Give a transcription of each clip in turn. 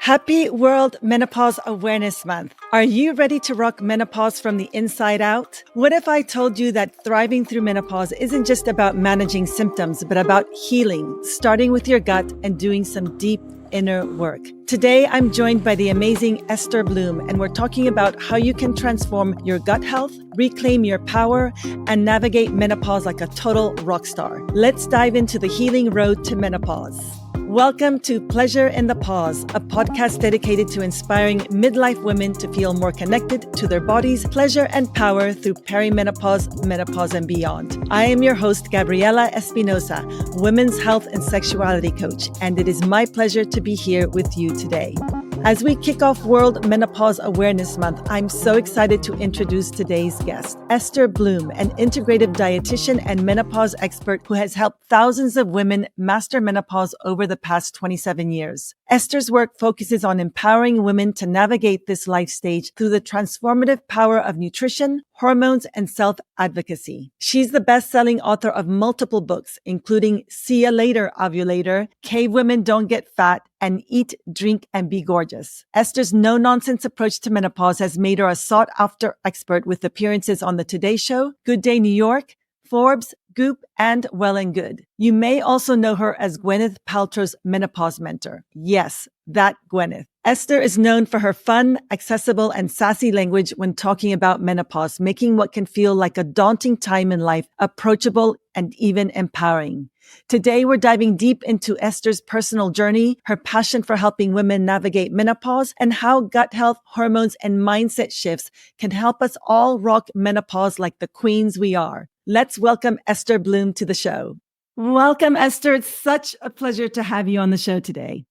Happy World Menopause Awareness Month. Are you ready to rock menopause from the inside out? What if I told you that thriving through menopause isn't just about managing symptoms, but about healing, starting with your gut and doing some deep inner work? Today, I'm joined by the amazing Esther Blum, and we're talking about how you can transform your gut health, reclaim your power, and navigate menopause like a total rock star. Let's dive into the healing road to menopause. Welcome to Pleasure in the Pause, a podcast dedicated to inspiring midlife women to feel more connected to their bodies, pleasure, and power through perimenopause, menopause, and beyond. I am your host, Gabriella Espinosa, women's health and sexuality coach, and it is my pleasure to be here with you today. As we kick off World Menopause Awareness Month, I'm so excited to introduce today's guest, Esther Blum, an integrative dietitian and menopause expert who has helped thousands of women master menopause over the past 27 years. Esther's work focuses on empowering women to navigate this life stage through the transformative power of nutrition, hormones, and self-advocacy. She's the best-selling author of multiple books, including See Ya Later, Ovulator, Cave Women Don't Get Fat, and Eat, Drink, and Be Gorgeous. Esther's no-nonsense approach to menopause has made her a sought-after expert with appearances on The Today Show, Good Day New York, Forbes, Goop, and Well and Good. You may also know her as Gwyneth Paltrow's menopause mentor. Yes, that Gwyneth. Esther is known for her fun, accessible, and sassy language when talking about menopause, making what can feel like a daunting time in life approachable and even empowering. Today, we're diving deep into Esther's personal journey, her passion for helping women navigate menopause, and how gut health, hormones, and mindset shifts can help us all rock menopause like the queens we are. Let's welcome Esther Blum to the show. Welcome, Esther. It's such a pleasure to have you on the show today.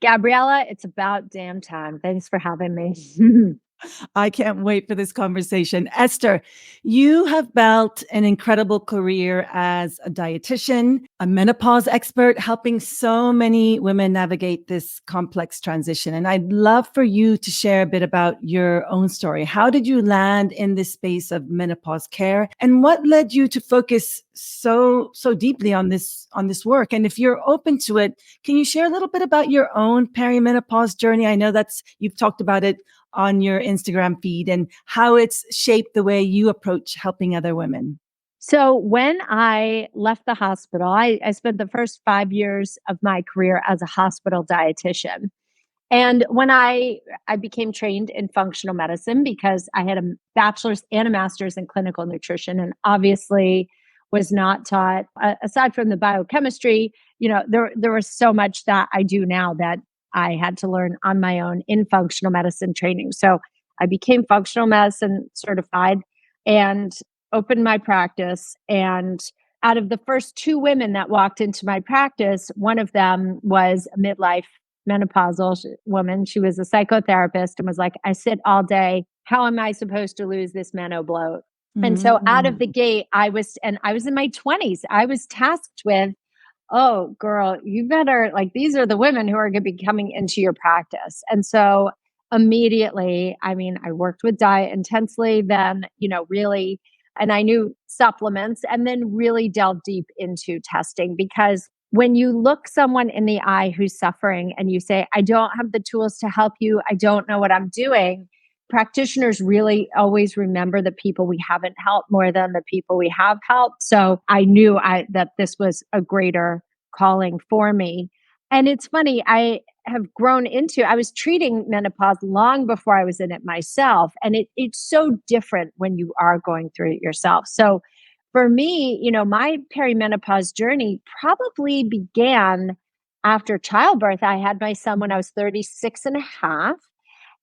Gabriella, it's about damn time. Thanks for having me. I can't wait for this conversation. Esther, you have built an incredible career as a dietitian, a menopause expert, helping so many women navigate this complex transition. And I'd love for you to share a bit about your own story. How did you land in this space of menopause care? And what led you to focus so deeply on this work? And if you're open to it, can you share a little bit about your own perimenopause journey? I know you've talked about it on your Instagram feed and how it's shaped the way you approach helping other women. So when I left the hospital, I spent the first 5 years of my career as a hospital dietitian. And when I became trained in functional medicine because I had a bachelor's and a master's in clinical nutrition, and obviously was not taught, aside from the biochemistry, there was so much that I do now that I had to learn on my own in functional medicine training. So I became functional medicine certified and opened my practice. And out of the first 2 women that walked into my practice, one of them was a midlife menopausal woman. She was a psychotherapist and was like, I sit all day. How am I supposed to lose this meno bloat? And so out of the gate, I was in my 20s. I was tasked with, oh, girl, you better, these are the women who are going to be coming into your practice. And so immediately, I worked with diet intensely, then, really, and I knew supplements, and then really delved deep into testing, because when you look someone in the eye who's suffering and you say, I don't have the tools to help you, I don't know what I'm doing, practitioners really always remember the people we haven't helped more than the people we have helped. So I knew that this was a greater calling for me. And it's funny, I was treating menopause long before I was in it myself. And it's so different when you are going through it yourself. So for me, my perimenopause journey probably began after childbirth. I had my son when I was 36 and a half.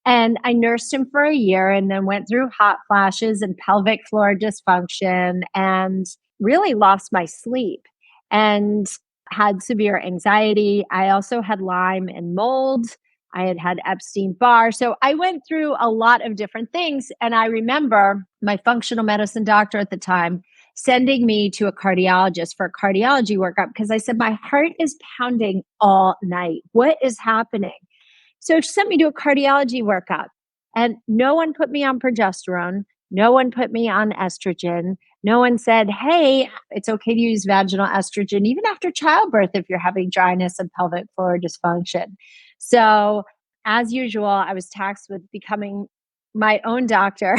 And I nursed him for a year and then went through hot flashes and pelvic floor dysfunction and really lost my sleep and had severe anxiety. I also had Lyme and mold. I had Epstein-Barr. So I went through a lot of different things. And I remember my functional medicine doctor at the time sending me to a cardiologist for a cardiology workup because I said, my heart is pounding all night. What is happening? So she sent me to a cardiology workup, and no one put me on progesterone. No one put me on estrogen. No one said, hey, it's okay to use vaginal estrogen even after childbirth if you're having dryness and pelvic floor dysfunction. So as usual, I was tasked with becoming my own doctor.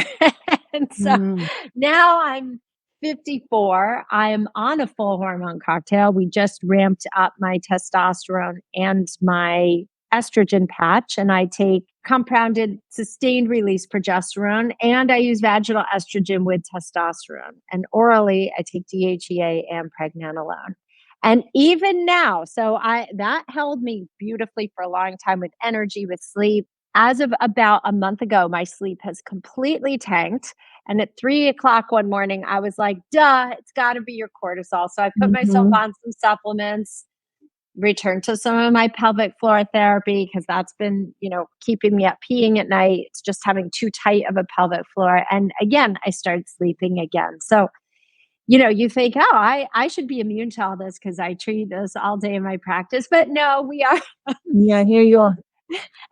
And so Mm. now I'm 54. I'm on a full hormone cocktail. We just ramped up my testosterone and my estrogen patch, and I take compounded sustained release progesterone, and I use vaginal estrogen with testosterone. And orally, I take DHEA and pregnenolone. And even now, so I that held me beautifully for a long time with energy, with sleep. As of about a month ago, my sleep has completely tanked. And at 3 o'clock one morning, I was like, duh, it's got to be your cortisol. So I put myself Mhm. on some supplements, returned to some of my pelvic floor therapy because that's been, keeping me up peeing at night. It's just having too tight of a pelvic floor. And again, I started sleeping again. So, you think, oh, I should be immune to all this because I treat this all day in my practice. But no, we are. Yeah, here you are.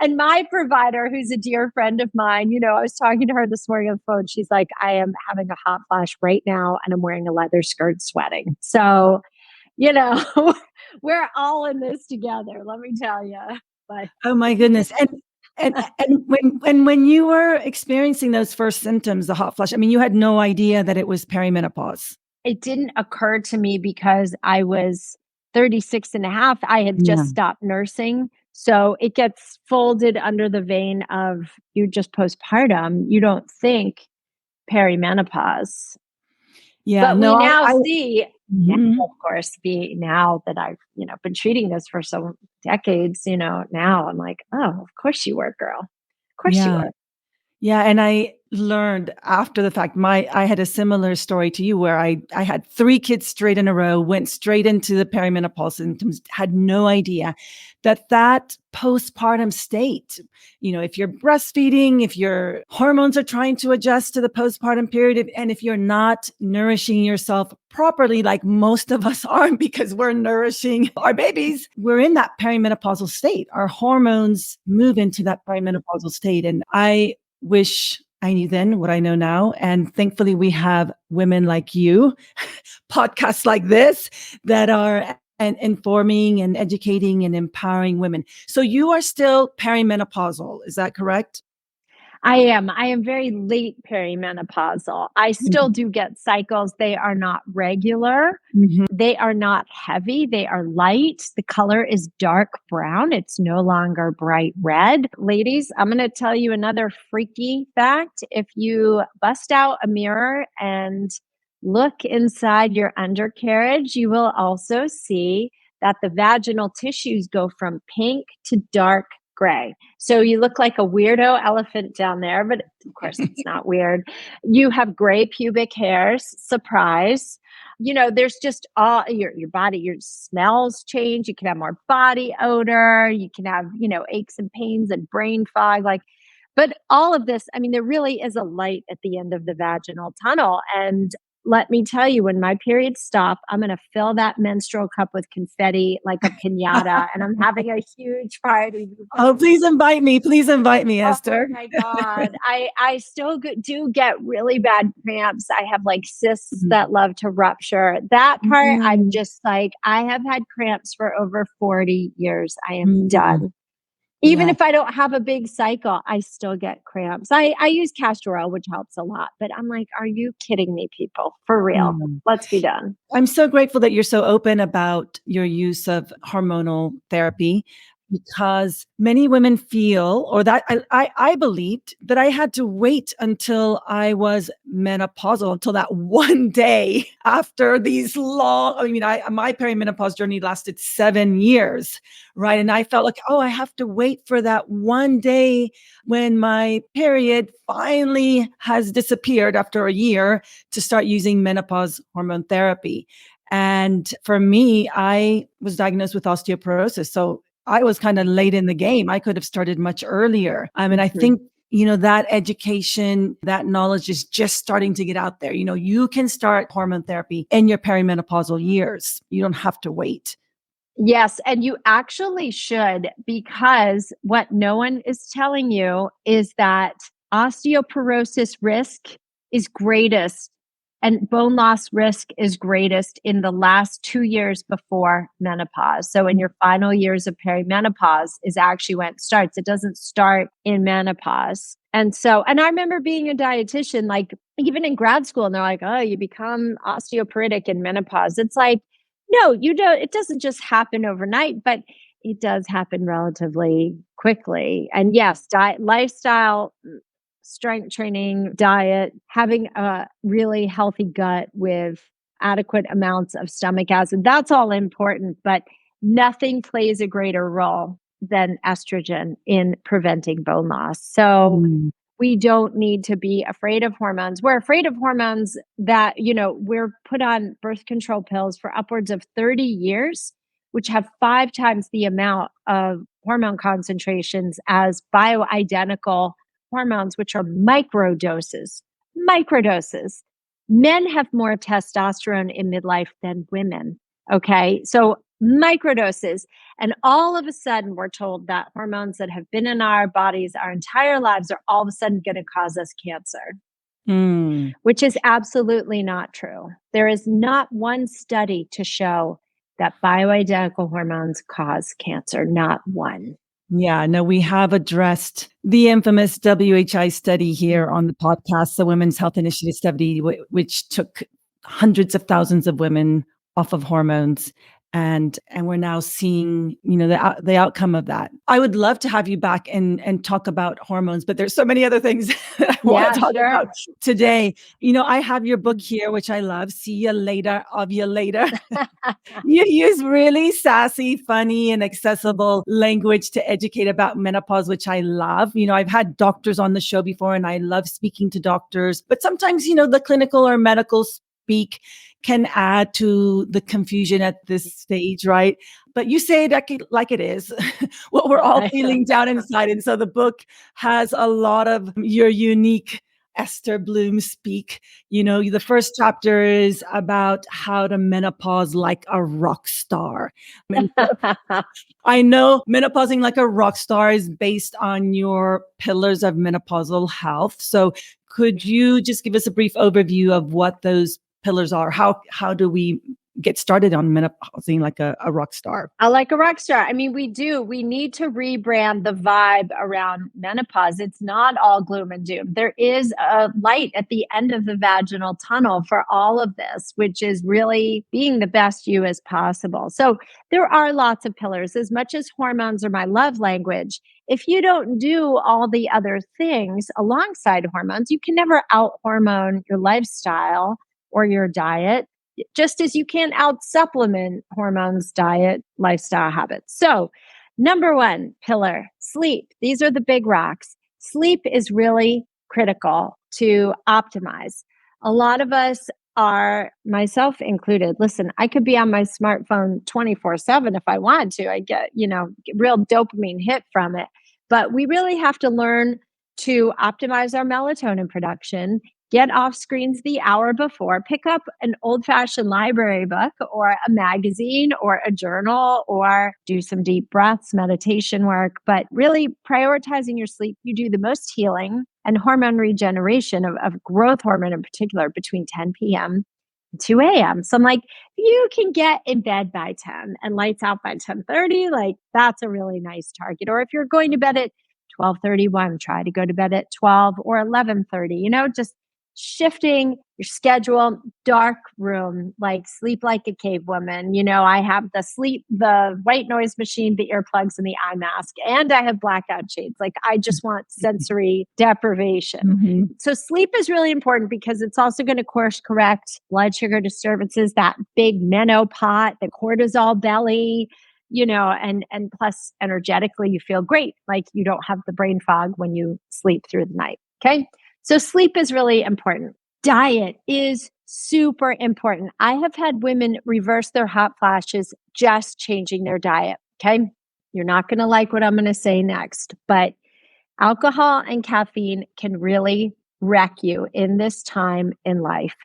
And my provider, who's a dear friend of mine, I was talking to her this morning on the phone. She's like, I am having a hot flash right now and I'm wearing a leather skirt sweating. So, you know, we're all in this together, let me tell you. But Oh my goodness. And when you were experiencing those first symptoms, the hot flush, I mean, you had no idea that it was perimenopause. it didn't occur to me because I was 36 and a half. I had Yeah. just stopped nursing. So it gets folded under the vein of you just postpartum. You don't think perimenopause. Yeah. But No, we now see now, Mhm. of course, now that I've, been treating this for so decades, now I'm like, oh, of course you were, girl. Of course you Yeah. were. Yeah, and I learned after the fact, I had a similar story to you where I had 3 kids straight in a row, went straight into the perimenopause symptoms, had no idea that postpartum state, if you're breastfeeding, if your hormones are trying to adjust to the postpartum period, and if you're not nourishing yourself properly, like most of us aren't because we're nourishing our babies, we're in that perimenopausal state. Our hormones move into that perimenopausal state. And I wish I knew then what I know now. And thankfully, we have women like you, podcasts like this that are and informing and educating and empowering women. So you are still perimenopausal, is that correct? I am. I am very late perimenopausal. I still do get cycles. They are not regular. Mhm. They are not heavy. They are light. The color is dark brown. It's no longer bright red. Ladies, I'm going to tell you another freaky fact. If you bust out a mirror and look inside your undercarriage, you will also see that the vaginal tissues go from pink to dark gray. So you look like a weirdo elephant down there, but of course it's not weird. You have gray pubic hairs, surprise. There's just all your body, your smells change. You can have more body odor. You can have, aches and pains and brain fog. But all of this, I mean, there really is a light at the end of the vaginal tunnel. And let me tell you, when my periods stop, I'm going to fill that menstrual cup with confetti like a piñata, and I'm having a huge party because Oh, please invite me. Please invite me, oh Esther. my God. I still do get really bad cramps. I have like cysts Mhm. that love to rupture. That part, I'm Mm. just like, I have had cramps for over 40 years. I am Mm. done. Even Yeah. if I don't have a big cycle, I still get cramps. I use castor oil, which helps a lot. But I'm like, are you kidding me, people? For real. Mm. Let's be done. I'm so grateful that you're so open about your use of hormonal therapy because many women feel, or that I believed that I had to wait until I was menopausal, until that one day after these long, I mean, my perimenopause journey lasted 7 years, right? And I felt like, oh, I have to wait for that one day when my period finally has disappeared after a year to start using menopause hormone therapy. And for me, I was diagnosed with osteoporosis. So I was kind of late in the game. I could have started much earlier. I mean, I Mhm. think, that education, that knowledge is just starting to get out there. You can start hormone therapy in your perimenopausal years. You don't have to wait. Yes, and you actually should, because what no one is telling you is that osteoporosis risk is greatest And bone loss risk is greatest in the last 2 years before menopause. So in your final years of perimenopause is actually when it starts. It doesn't start in menopause. And I remember being a dietitian, like even in grad school, and they're like, oh, you become osteoporotic in menopause. It's like, no, you don't. It doesn't just happen overnight, but it does happen relatively quickly. And yes, diet, lifestyle, strength training, diet, having a really healthy gut with adequate amounts of stomach acid, that's all important, but nothing plays a greater role than estrogen in preventing bone loss. So Mm. we don't need to be afraid of hormones. We're afraid of hormones that, we're put on birth control pills for upwards of 30 years, which have 5 times the amount of hormone concentrations as bioidentical hormones, which are micro doses. Micro doses. Men have more testosterone in midlife than women. Okay. So microdoses. And all of a sudden, we're told that hormones that have been in our bodies our entire lives are all of a sudden going to cause us cancer, Mm. which is absolutely not true. There is not one study to show that bioidentical hormones cause cancer, not one. Yeah, no, we have addressed the infamous WHI study here on the podcast, the Women's Health Initiative study, which took hundreds of thousands of women off of hormones. And we're now seeing, the outcome of that. I would love to have you back and talk about hormones, but there's so many other things that I want Yeah, to talk sure. about today. I have your book here, which I love. See you later, ovulator. You use really sassy, funny, and accessible language to educate about menopause, which I love. I've had doctors on the show before, and I love speaking to doctors. But sometimes, the clinical or medical speak can add to the confusion at this stage, right? But you say it like it is, what we're all feeling down inside. And so the book has a lot of your unique Esther Blum speak. The first chapter is about how to menopause like a rock star. And I know menopausing like a rock star is based on your pillars of menopausal health. So could you just give us a brief overview of what those pillars are? How do we get started on menopausing like a rock star? I like a rock star. I mean, we need to rebrand the vibe around menopause. It's not all gloom and doom. There is a light at the end of the vaginal tunnel for all of this, which is really being the best you as possible. So there are lots of pillars. As much as hormones are my love language, if you don't do all the other things alongside hormones, you can never out hormone your lifestyle or your diet, just as you can't out supplement hormones, diet, lifestyle habits. So, number one pillar, sleep. These are the big rocks. Sleep is really critical to optimize. A lot of us are, myself included. Listen, I could be on my smartphone 24/7 if I want to. I get, real dopamine hit from it. But we really have to learn to optimize our melatonin production, get off screens the hour before, pick up an old fashioned library book or a magazine or a journal or do some deep breaths, meditation work. But really prioritizing your sleep, you do the most healing and hormone regeneration of growth hormone in particular between 10 p.m. and 2 a.m. So I'm like, you can get in bed by 10 and lights out by 10:30, like that's a really nice target. Or if you're going to bed at 12:31, try to go to bed at 12 or 11:30, just shifting your schedule. Dark room, like sleep like a cave woman. I have the white noise machine, the earplugs, and the eye mask, and I have blackout shades. Like I just want sensory deprivation. Mm-hmm. So sleep is really important because it's also going to course correct blood sugar disturbances, that big menopause, the cortisol belly, and plus energetically you feel great. Like you don't have the brain fog when you sleep through the night. Okay. So sleep is really important. Diet is super important. I have had women reverse their hot flashes just changing their diet. Okay. You're not going to like what I'm going to say next, but alcohol and caffeine can really wreck you in this time in life.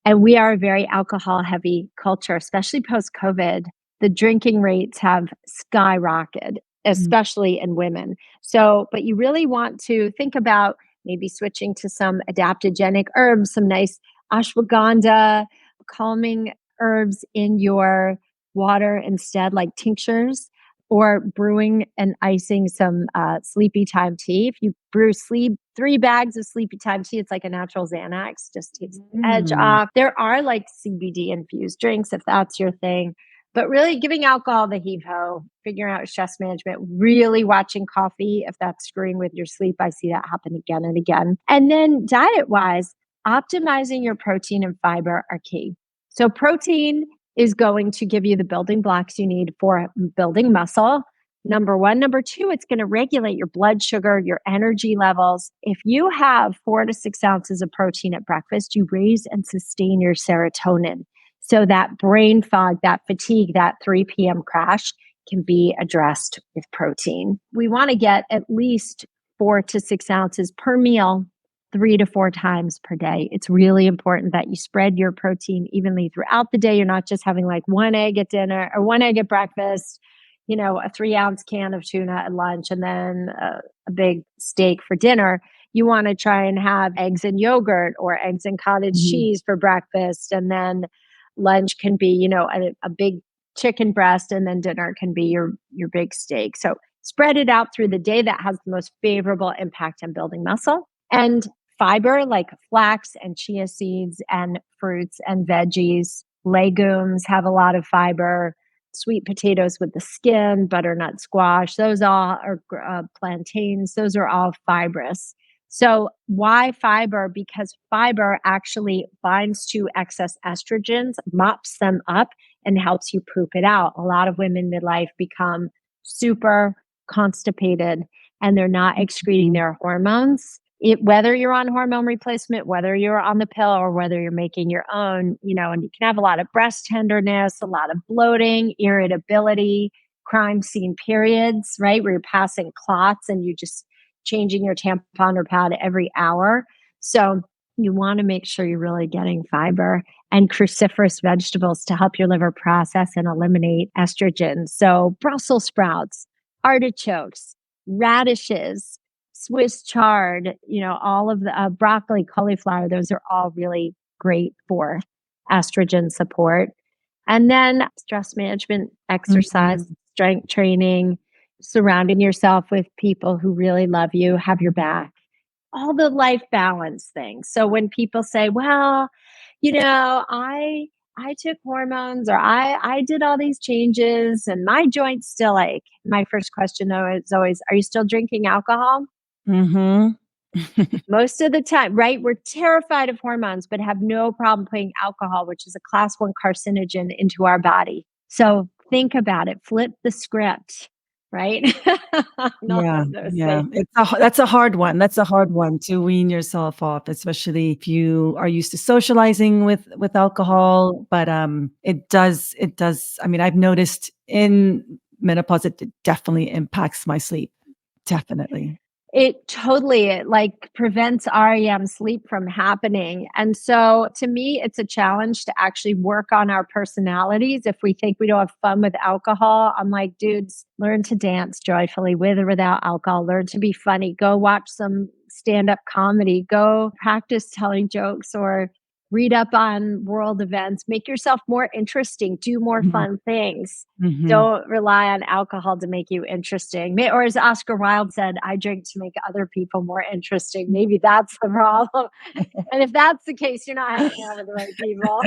And we are a very alcohol heavy culture, especially post COVID. The drinking rates have skyrocketed, especially in women. So, but you really want to think about maybe switching to some adaptogenic herbs, some nice ashwagandha, calming herbs in your water instead, like tinctures, or brewing and icing some sleepy time tea. If you brew 3 bags of sleepy time tea, it's like a natural Xanax, just takes the edge Mm. off. There are like CBD infused drinks if that's your thing. But really giving alcohol the heave ho, figuring out stress management, really watching coffee if that's screwing with your sleep. I see that happen again and again. And then diet wise, optimizing your protein and fiber are key. So, protein is going to give you the building blocks you need for building muscle. Number one. Number two, it's going to regulate your blood sugar, your energy levels. If you have 4 to 6 ounces of protein at breakfast, you raise and sustain your serotonin. So that brain fog, that fatigue, that 3 p.m. crash can be addressed with protein. We want to get at least 4 to 6 ounces per meal 3 to 4 times per day. It's really important that you spread your protein evenly throughout the day. You're not just having like 1 egg at dinner or 1 egg at breakfast, a 3 ounce can of tuna at lunch, and then a big steak for dinner. You want to try and have eggs and yogurt or eggs and cottage cheese for breakfast. And then lunch can be, a big chicken breast, and then dinner can be your big steak. So spread it out through the day. That has the most favorable impact on building muscle. And fiber like flax and chia seeds and fruits and veggies, legumes have a lot of fiber. Sweet potatoes with the skin, butternut squash, those all are plantains, those are all fibrous. So why fiber? Because fiber actually binds to excess estrogens, mops them up, and helps you poop it out. A lot of women midlife become super constipated and they're not excreting their hormones. Whether you're on hormone replacement, whether you're on the pill, or whether you're making your own, and you can have a lot of breast tenderness, a lot of bloating, irritability, crime scene periods, right? Where you're passing clots and you just changing your tampon or pad every hour. So you want to make sure you're really getting fiber and cruciferous vegetables to help your liver process and eliminate estrogen. So Brussels sprouts, artichokes, radishes, Swiss chard, all of the broccoli, cauliflower, those are all really great for estrogen support. And then stress management, exercise, Mhm. strength training, surrounding yourself with people who really love you, have your back, all the life balance things. So when people say, well, I took hormones, or I did all these changes and my joints still ache. My first question though is always, are you still drinking alcohol? Mhm. Most of the time, right? We're terrified of hormones, but have no problem putting alcohol, which is a class 1 carcinogen, into our body. So think about it, flip the script, right? And all Yeah, of those yeah. things. That's a hard one. That's a hard one to wean yourself off, especially if you are used to socializing with alcohol. But it does. I mean, I've noticed in menopause, it definitely impacts my sleep. Definitely. It like prevents REM sleep from happening. And so to me, it's a challenge to actually work on our personalities. If we think we don't have fun with alcohol, I'm like, dudes, learn to dance joyfully with or without alcohol, learn to be funny, go watch some stand-up comedy, go practice telling jokes, or read up on world events, make yourself more interesting, do more Mhm, fun things. mhm. Don't rely on alcohol to make you interesting. Or as Oscar Wilde said, I drink to make other people more interesting. Maybe that's the problem. And if that's the case, you're not hanging out with the right people.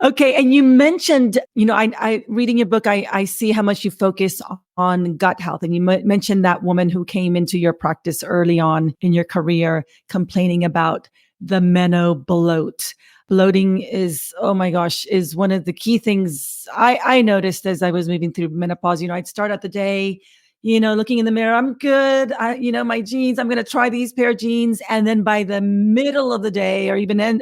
Okay, and you mentioned, I reading your book, I see how much you focus on gut health, and you mentioned that woman who came into your practice early on in your career complaining about the bloat. Bloating is, oh my gosh, is one of the key things I noticed as I was moving through menopause. I'd start out the day, looking in the mirror, I'm good. My jeans, I'm going to try these pair of jeans, and then by the middle of the day, or even then,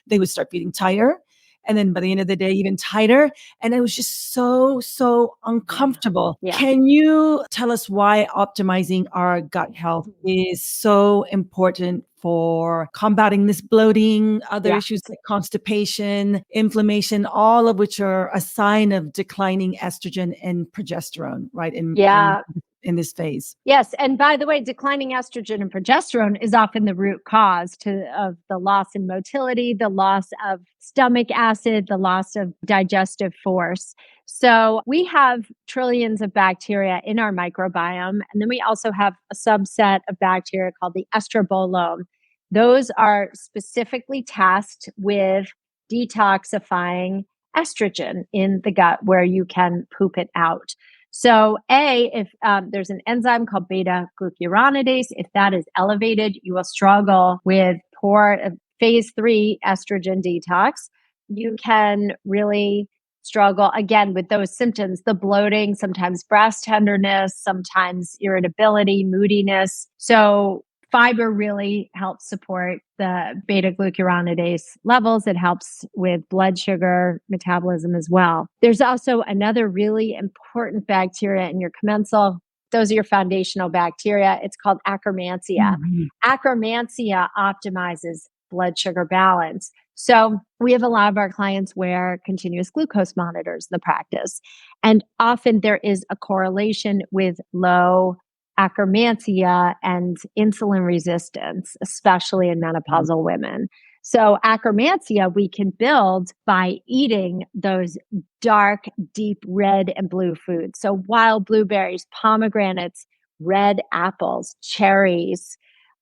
they would start feeling tighter. And then by the end of the day, even tighter. And it was just so, so Yeah. uncomfortable. Yeah. Can you tell us why optimizing our gut health is so important for combating this bloating, other Yeah. issues like constipation, inflammation, all of which are a sign of declining estrogen and progesterone, right? In Yeah. in this phase. Yes, and by the way, declining estrogen and progesterone is often the root cause of the loss in motility, the loss of stomach acid, the loss of digestive force. So we have trillions of bacteria in our microbiome, and then we also have a subset of bacteria called the estrobolome. Those are specifically tasked with detoxifying estrogen in the gut where you can poop it out. So, if there's an enzyme called beta glucuronidase, if that is elevated, you will struggle with poor phase 3 estrogen detox. You can really struggle again with those symptoms, the bloating, sometimes breast tenderness, sometimes irritability, moodiness. So, fiber really helps support the beta glucuronidase levels. It helps with blood sugar metabolism as well. There's also another really important bacteria in your commensal. Those are your foundational bacteria. It's called Akkermansia. Mhm. Akkermansia optimizes blood sugar balance. So we have a lot of our clients wear continuous glucose monitors in the practice. And often there is a correlation with low Akkermansia and insulin resistance, especially in menopausal women. So Akkermansia we can build by eating those dark, deep red and blue foods. So wild blueberries, pomegranates, red apples, cherries,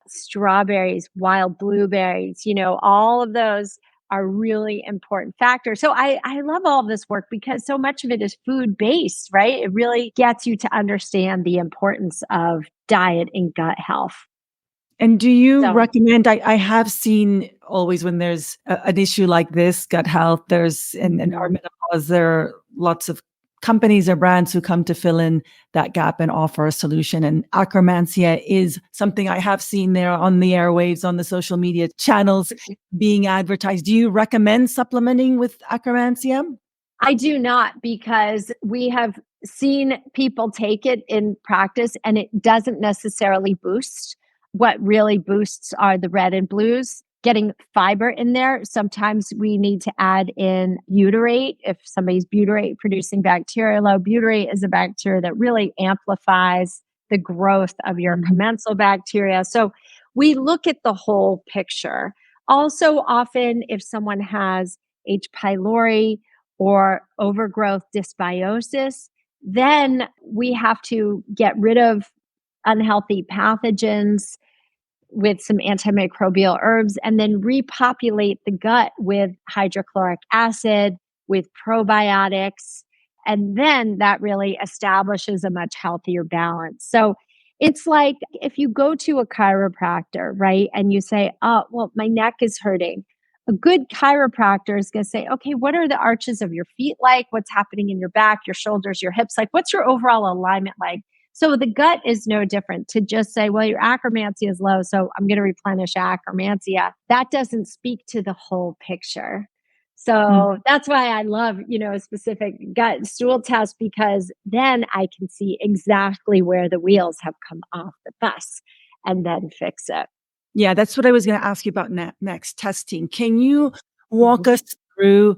strawberries, wild blueberries, all of those are really important factors. So I love all of this work because so much of it is food based, right? It really gets you to understand the importance of diet and gut health. And do you So, recommend, I have seen always when there's an issue like this, gut health, and our mhm. menopause, there are lots of companies or brands who come to fill in that gap and offer a solution. And Akkermansia is something I have seen there on the airwaves, on the social media channels being advertised. Do you recommend supplementing with Akkermansia? I do not because we have seen people take it in practice and it doesn't necessarily boost. What really boosts are the red and blues. Getting fiber in there. Sometimes we need to add in butyrate. If somebody's butyrate producing bacteria, low butyrate is a bacteria that really amplifies the growth of your Mhm. commensal bacteria. So we look at the whole picture. Also, often if someone has H. pylori, or overgrowth dysbiosis, then we have to get rid of unhealthy pathogens with some antimicrobial herbs and then repopulate the gut with hydrochloric acid, with probiotics. And then that really establishes a much healthier balance. So it's like if you go to a chiropractor, right, and you say, oh, well, my neck is hurting. A good chiropractor is going to say, okay, what are the arches of your feet like? What's happening in your back, your shoulders, your hips? Like, what's your overall alignment like? So the gut is no different to just say, well, your Akkermansia is low, so I'm going to replenish Akkermansia. That doesn't speak to the whole picture. Mm. So that's why I love, a specific gut stool test because then I can see exactly where the wheels have come off the bus and then fix it. Yeah, that's what I was going to ask you about next testing. Can you walk Mhm. us through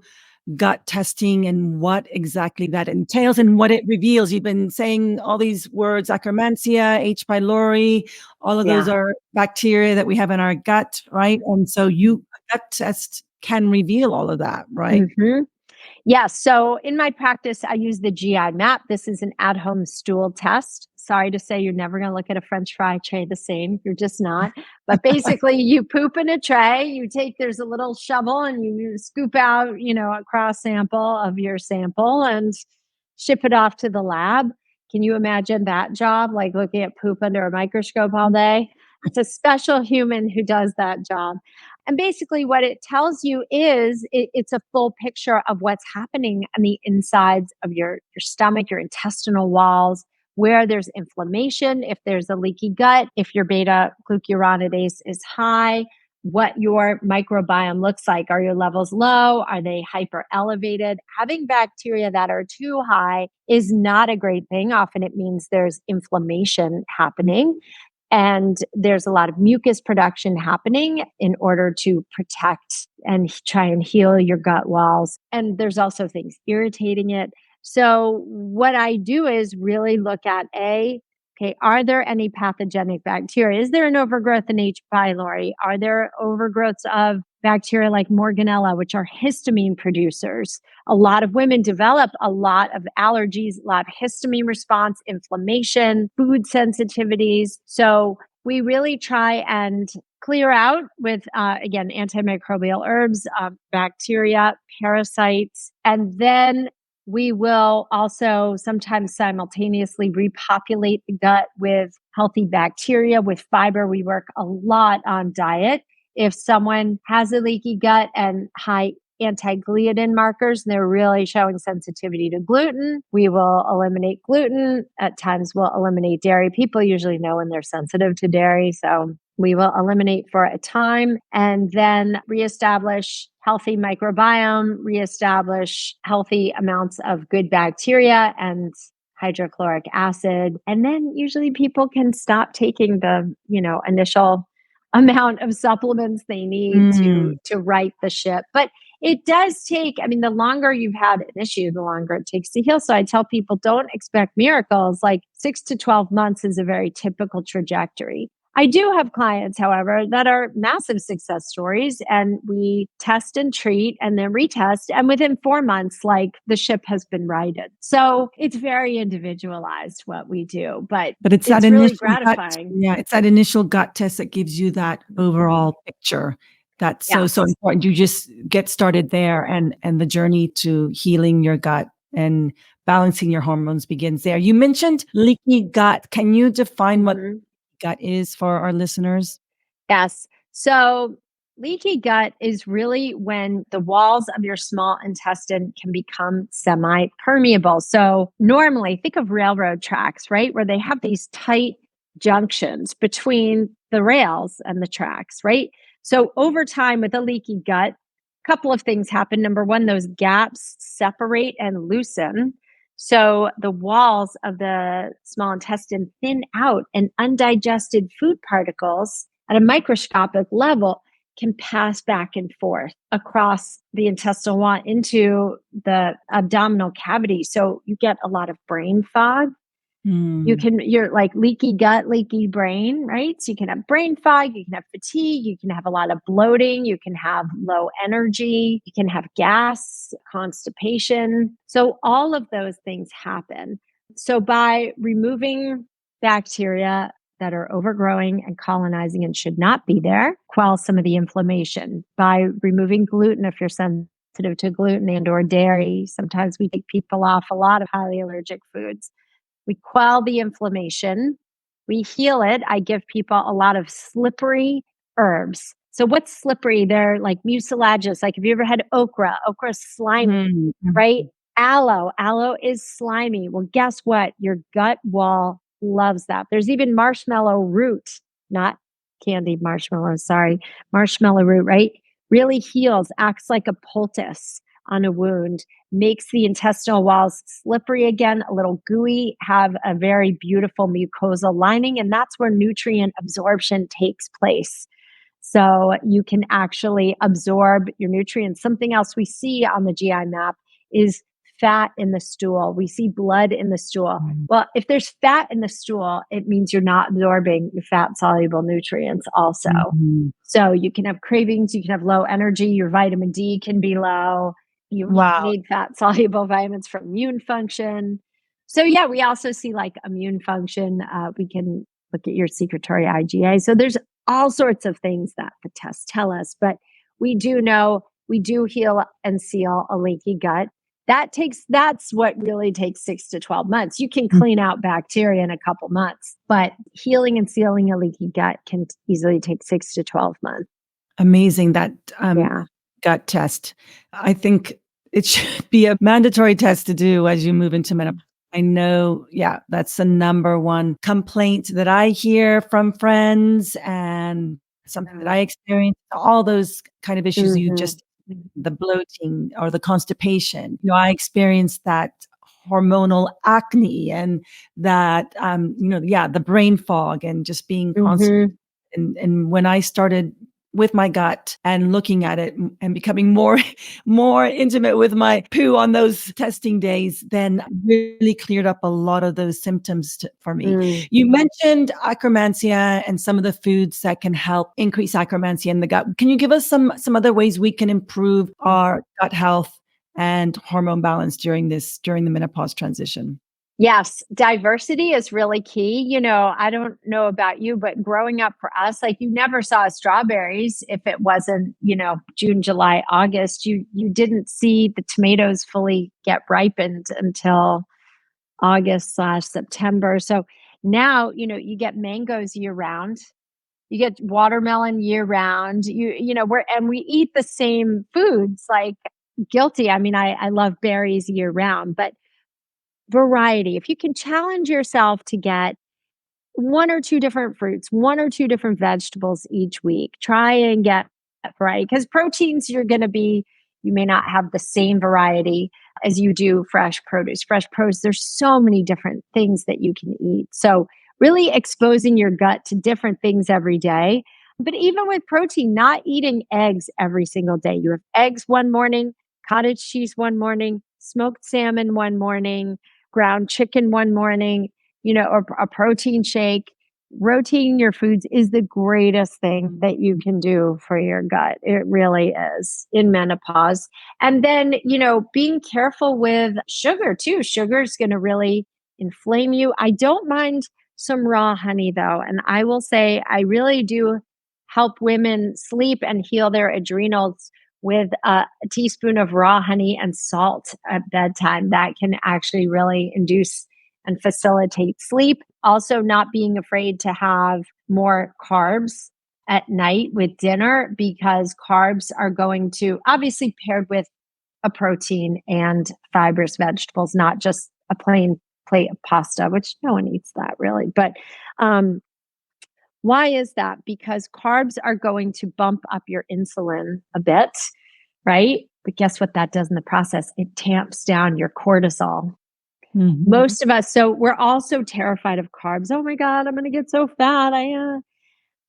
gut testing and what exactly that entails and what it reveals? You've been saying all these words, Akkermansia, H. pylori, all of those Yeah. are bacteria that we have in our gut, right? And so a gut test can reveal all of that, right? hmm Yeah. So in my practice, I use the GI map. This is an at home stool test. Sorry to say, you're never going to look at a French fry tray the same. You're just not. But basically, you poop in a tray, there's a little shovel and you scoop out, a cross sample of your sample and ship it off to the lab. Can you imagine that job? Like looking at poop under a microscope all day? It's a special human who does that job. And basically, what it tells you is it's a full picture of what's happening on the insides of your stomach, your intestinal walls, where there's inflammation, if there's a leaky gut, if your beta glucuronidase is high, what your microbiome looks like. Are your levels low? Are they hyper elevated? Having bacteria that are too high is not a great thing. Often it means there's inflammation happening. And there's a lot of mucus production happening in order to protect and try and heal your gut walls. And there's also things irritating it. So, what I do is really look at A, Okay, are there any pathogenic bacteria? Is there an overgrowth in H. pylori? Are there overgrowths of bacteria like Morganella, which are histamine producers? A lot of women develop a lot of allergies, a lot of histamine response, inflammation, food sensitivities. So we really try and clear out with, again, antimicrobial herbs, bacteria, parasites, and then we will also sometimes simultaneously repopulate the gut with healthy bacteria, with fiber. We work a lot on diet. If someone has a leaky gut and high anti-gliadin markers, and they're really showing sensitivity to gluten, we will eliminate gluten. At times, we'll eliminate dairy. People usually know when they're sensitive to dairy. So we will eliminate for a time and then reestablish healthy microbiome, reestablish healthy amounts of good bacteria and hydrochloric acid. And then usually people can stop taking the, initial amount of supplements they need to right the ship. But it does take, the longer you've had an issue, the longer it takes to heal. So I tell people, don't expect miracles. Like 6 to 12 months is a very typical trajectory. I do have clients, however, that are massive success stories, and we test and treat and then retest. And within 4 months, like, the ship has been righted. So it's very individualized what we do, but it's that really initial gratifying. It's that initial gut test that gives you that overall picture. That's so important. You just get started there, and the journey to healing your gut and balancing your hormones begins there. You mentioned leaky gut. Can you define what gut is for our listeners? Yes. So leaky gut is really when the walls of your small intestine can become semi-permeable. So normally think of railroad tracks, right? Where they have these tight junctions between the rails and the tracks, right? So over time with a leaky gut, a couple of things happen. Number one, those gaps separate and loosen. So the walls of the small intestine thin out, and undigested food particles at a microscopic level can pass back and forth across the intestinal wall into the abdominal cavity. So you get a lot of brain fog. You're like leaky gut, leaky brain, right? So you can have brain fog, you can have fatigue, you can have a lot of bloating, you can have low energy, you can have gas, constipation. So all of those things happen. So by removing bacteria that are overgrowing and colonizing and should not be there, quell some of the inflammation. By removing gluten, if you're sensitive to gluten and or dairy, sometimes we take people off a lot of highly allergic foods. We quell the inflammation. We heal it. I give people a lot of slippery herbs. So what's slippery? They're like mucilaginous. Like, have you ever had okra? Okra is slimy, right? Aloe is slimy. Well, guess what? Your gut wall loves that. There's even marshmallow root, not candied marshmallow, sorry. Marshmallow root, right? Really heals, acts like a poultice on a wound, makes the intestinal walls slippery again, a little gooey, have a very beautiful mucosal lining, and that's where nutrient absorption takes place. So you can actually absorb your nutrients. Something else we see on the GI map is fat in the stool. We see blood in the stool. Well, if there's fat in the stool, it means you're not absorbing your fat soluble nutrients also. So you can have cravings, you can have low energy, your vitamin D can be low. You need fat soluble vitamins for immune function. So yeah, we also see like immune function. We can look at your secretory IgA. So there's all sorts of things that the tests tell us, but we do know we do heal and seal a leaky gut. That's what really takes 6 to 12 months. You can clean out bacteria in a couple months, but healing and sealing a leaky gut can easily take 6 to 12 months. Amazing. That gut test. I think it should be a mandatory test to do as you move into menopause. I know, that's the number one complaint that I hear from friends, and something that I experience, all those kind of issues you just, the bloating or the constipation. I experienced that hormonal acne and that, the brain fog and just being constant. And when I started with my gut and looking at it and becoming more intimate with my poo on those testing days, then really cleared up a lot of those symptoms for me. Mm. You mentioned acromantia and some of the foods that can help increase acromantia in the gut. Can you give us some other ways we can improve our gut health and hormone balance during the menopause transition? Yes, diversity is really key. I don't know about you, but growing up for us, like you never saw strawberries if it wasn't, June, July, August. You didn't see the tomatoes fully get ripened until August/September. So now, you get mangoes year round. You get watermelon year round. We eat the same foods, like guilty. I mean, I love berries year round, but variety. If you can challenge yourself to get one or two different fruits, one or two different vegetables each week, try and get that variety because proteins you may not have the same variety as you do fresh produce. Fresh produce, there's so many different things that you can eat. So, really exposing your gut to different things every day. But even with protein, not eating eggs every single day. You have eggs one morning, cottage cheese one morning, smoked salmon one morning, ground chicken one morning, or a protein shake. Rotating your foods is the greatest thing that you can do for your gut. It really is in menopause. And then, being careful with sugar too. Sugar is going to really inflame you. I don't mind some raw honey though. And I will say, I really do help women sleep and heal their adrenals with a teaspoon of raw honey and salt at bedtime. That can actually really induce and facilitate sleep. Also, not being afraid to have more carbs at night with dinner because carbs are going to obviously paired with a protein and fibrous vegetables, not just a plain plate of pasta, which no one eats that really. But why is that? Because carbs are going to bump up your insulin a bit, right? But guess what that does in the process? It tamps down your cortisol. Most of us, so we're also terrified of carbs. Oh my God, I'm going to get so fat.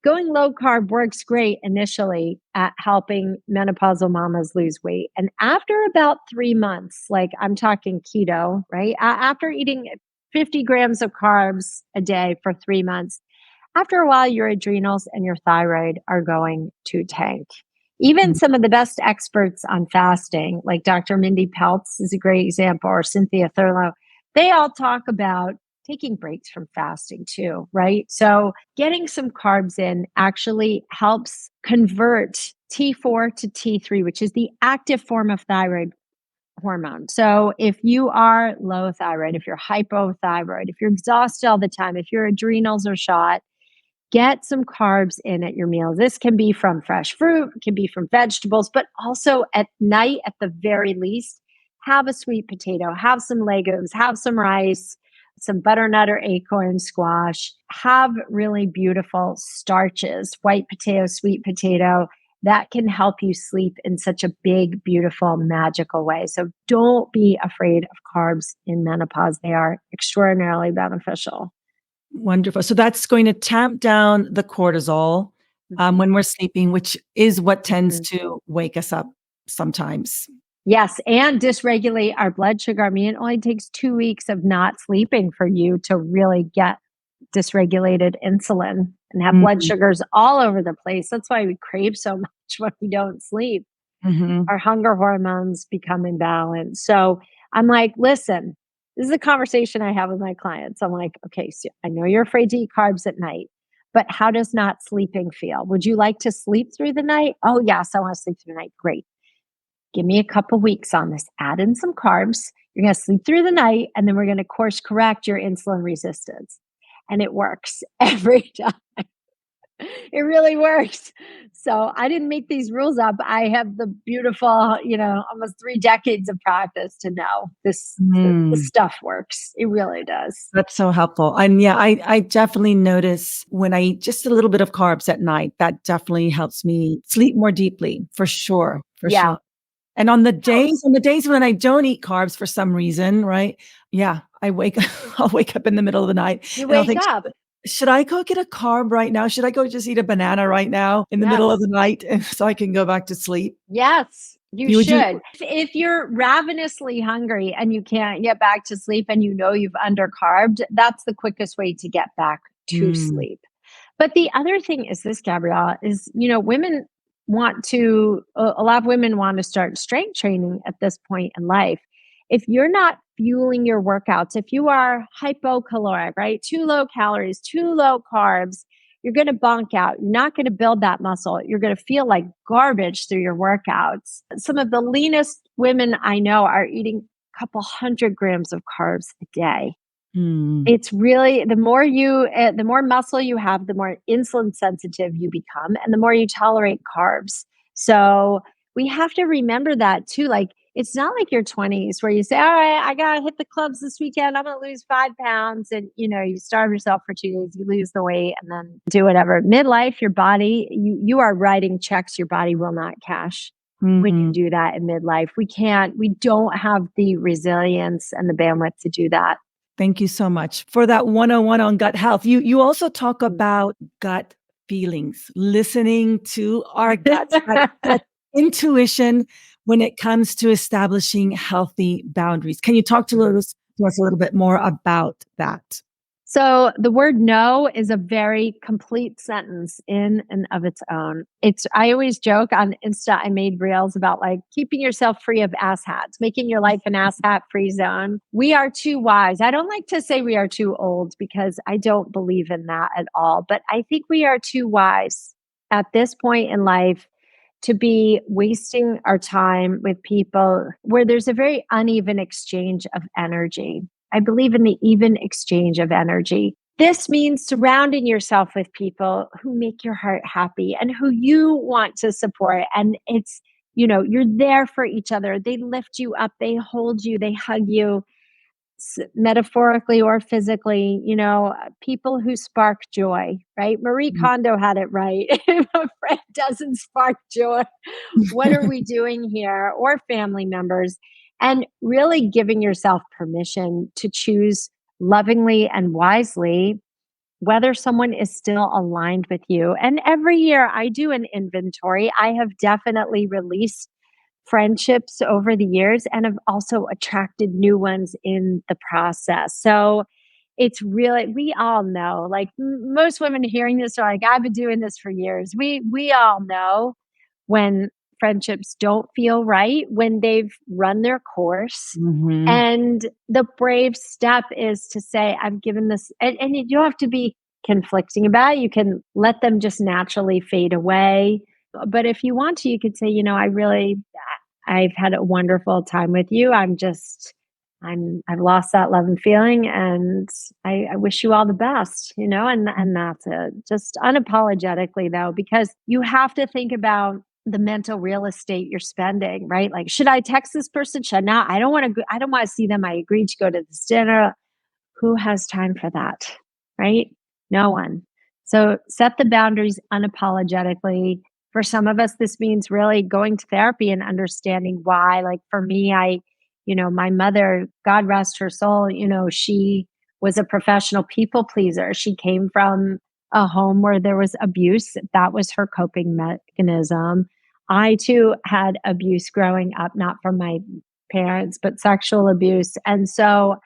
Going low carb works great initially at helping menopausal mamas lose weight. And after about 3 months, like I'm talking keto, right? After eating 50 grams of carbs a day for 3 months, after a while, your adrenals and your thyroid are going to tank. Even some of the best experts on fasting, like Dr. Mindy Peltz is a great example, or Cynthia Thurlow, they all talk about taking breaks from fasting too, right? So getting some carbs in actually helps convert T4 to T3, which is the active form of thyroid hormone. So if you are low thyroid, if you're hypothyroid, if you're exhausted all the time, if your adrenals are shot, get some carbs in at your meals. This can be from fresh fruit, it can be from vegetables, but also at night, at the very least, have a sweet potato, have some Legos, have some rice, some butternut or acorn squash, have really beautiful starches, white potato, sweet potato. That can help you sleep in such a big, beautiful, magical way. So don't be afraid of carbs in menopause. They are extraordinarily beneficial. Wonderful. So that's going to tamp down the cortisol when we're sleeping, which is what tends to wake us up sometimes. Yes, and dysregulate our blood sugar. I mean, it only takes 2 weeks of not sleeping for you to really get dysregulated insulin and have blood sugars all over the place. That's why we crave so much when we don't sleep. Our hunger hormones become imbalanced. So I'm like, listen, this is a conversation I have with my clients. I'm like, okay, so I know you're afraid to eat carbs at night, but how does not sleeping feel? Would you like to sleep through the night? Oh, yes, I want to sleep through the night. Great. Give me a couple weeks on this. Add in some carbs. You're going to sleep through the night, and then we're going to course correct your insulin resistance. And it works every time. It really works. So I didn't make these rules up. I have the beautiful, almost 3 decades of practice to know this stuff works. It really does. That's so helpful. And yeah, I definitely notice when I eat just a little bit of carbs at night, that definitely helps me sleep more deeply, for sure. For Yeah. sure. And on the days when I don't eat carbs for some reason, right? Yeah, I'll wake up in the middle of the night You and I'll wake think, up. Should I go get a carb right now? Should I go just eat a banana right now in the middle of Yes. the night so I can go back to sleep? Yes, you You would you should. If you're ravenously hungry and you can't get back to sleep and you know you've undercarbed, that's the quickest way to get back to Mm, sleep. But the other thing is this, Gabriella, is, women want to, a lot of women want to start strength training at this point in life. If you're not fueling your workouts, if you are hypocaloric, right? Too low calories, too low carbs, you're going to bonk out. You're not going to build that muscle. You're going to feel like garbage through your workouts. Some of the leanest women I know are eating a couple 100 grams of carbs a day. mm. It's really the more muscle you have, the more insulin sensitive you become, and the more you tolerate carbs. So we have to remember that too. Like, it's not like your 20s where you say, all right, I got to hit the clubs this weekend. I'm going to lose 5 pounds. And, you starve yourself for 2 days, you lose the weight and then do whatever. Midlife, your body, you are writing checks your body will not cash when you Mhm. do that in midlife. We don't have the resilience and the bandwidth to do that. Thank you so much for that 101 on gut health. You also talk about gut feelings, listening to our guts, that intuition when it comes to establishing healthy boundaries. Can you talk to us a little bit more about that? So the word no is a very complete sentence in and of its own. I always joke on Insta, I made reels about like keeping yourself free of asshats, making your life an asshat free zone. We are too wise. I don't like to say we are too old because I don't believe in that at all, but I think we are too wise at this point in life to be wasting our time with people where there's a very uneven exchange of energy. I believe in the even exchange of energy. This means surrounding yourself with people who make your heart happy and who you want to support. And you're there for each other. They lift you up, they hold you, they hug you, metaphorically or physically, people who spark joy, right? Marie Mhm. Kondo had it right. If a friend doesn't spark joy, what are we doing here? Or family members. And really giving yourself permission to choose lovingly and wisely whether someone is still aligned with you. And every year I do an inventory. I have definitely released friendships over the years and have also attracted new ones in the process. So it's really, we all know, like most women hearing this are like, I've been doing this for years. We all know when friendships don't feel right, when they've run their course. Mhm. And the brave step is to say, I've given this, and you don't have to be conflicting about it. You can let them just naturally fade away. But if you want to, you could say, I've had a wonderful time with you. I've lost that love and feeling, and I wish you all the best, and that's it. Just unapologetically though, because you have to think about the mental real estate you're spending, right? Like, should I text this person? Should I not? I don't want to see them. I agreed to go to this dinner. Who has time for that? Right? No one. So set the boundaries unapologetically. For some of us, this means really going to therapy and understanding why. Like for me, my mother, God rest her soul, she was a professional people pleaser. She came from a home where there was abuse. That was her coping mechanism. I too had abuse growing up, not from my parents, but sexual abuse. And so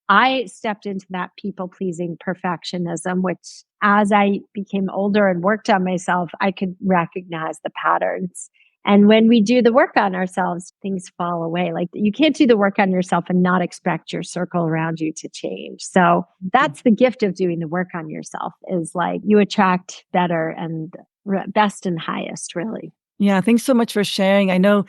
I stepped into that people pleasing perfectionism, which as I became older and worked on myself, I could recognize the patterns. And when we do the work on ourselves, things fall away. Like you can't do the work on yourself and not expect your circle around you to change. So that's the gift of doing the work on yourself is like you attract better and best and highest, really. Yeah, thanks so much for sharing. I know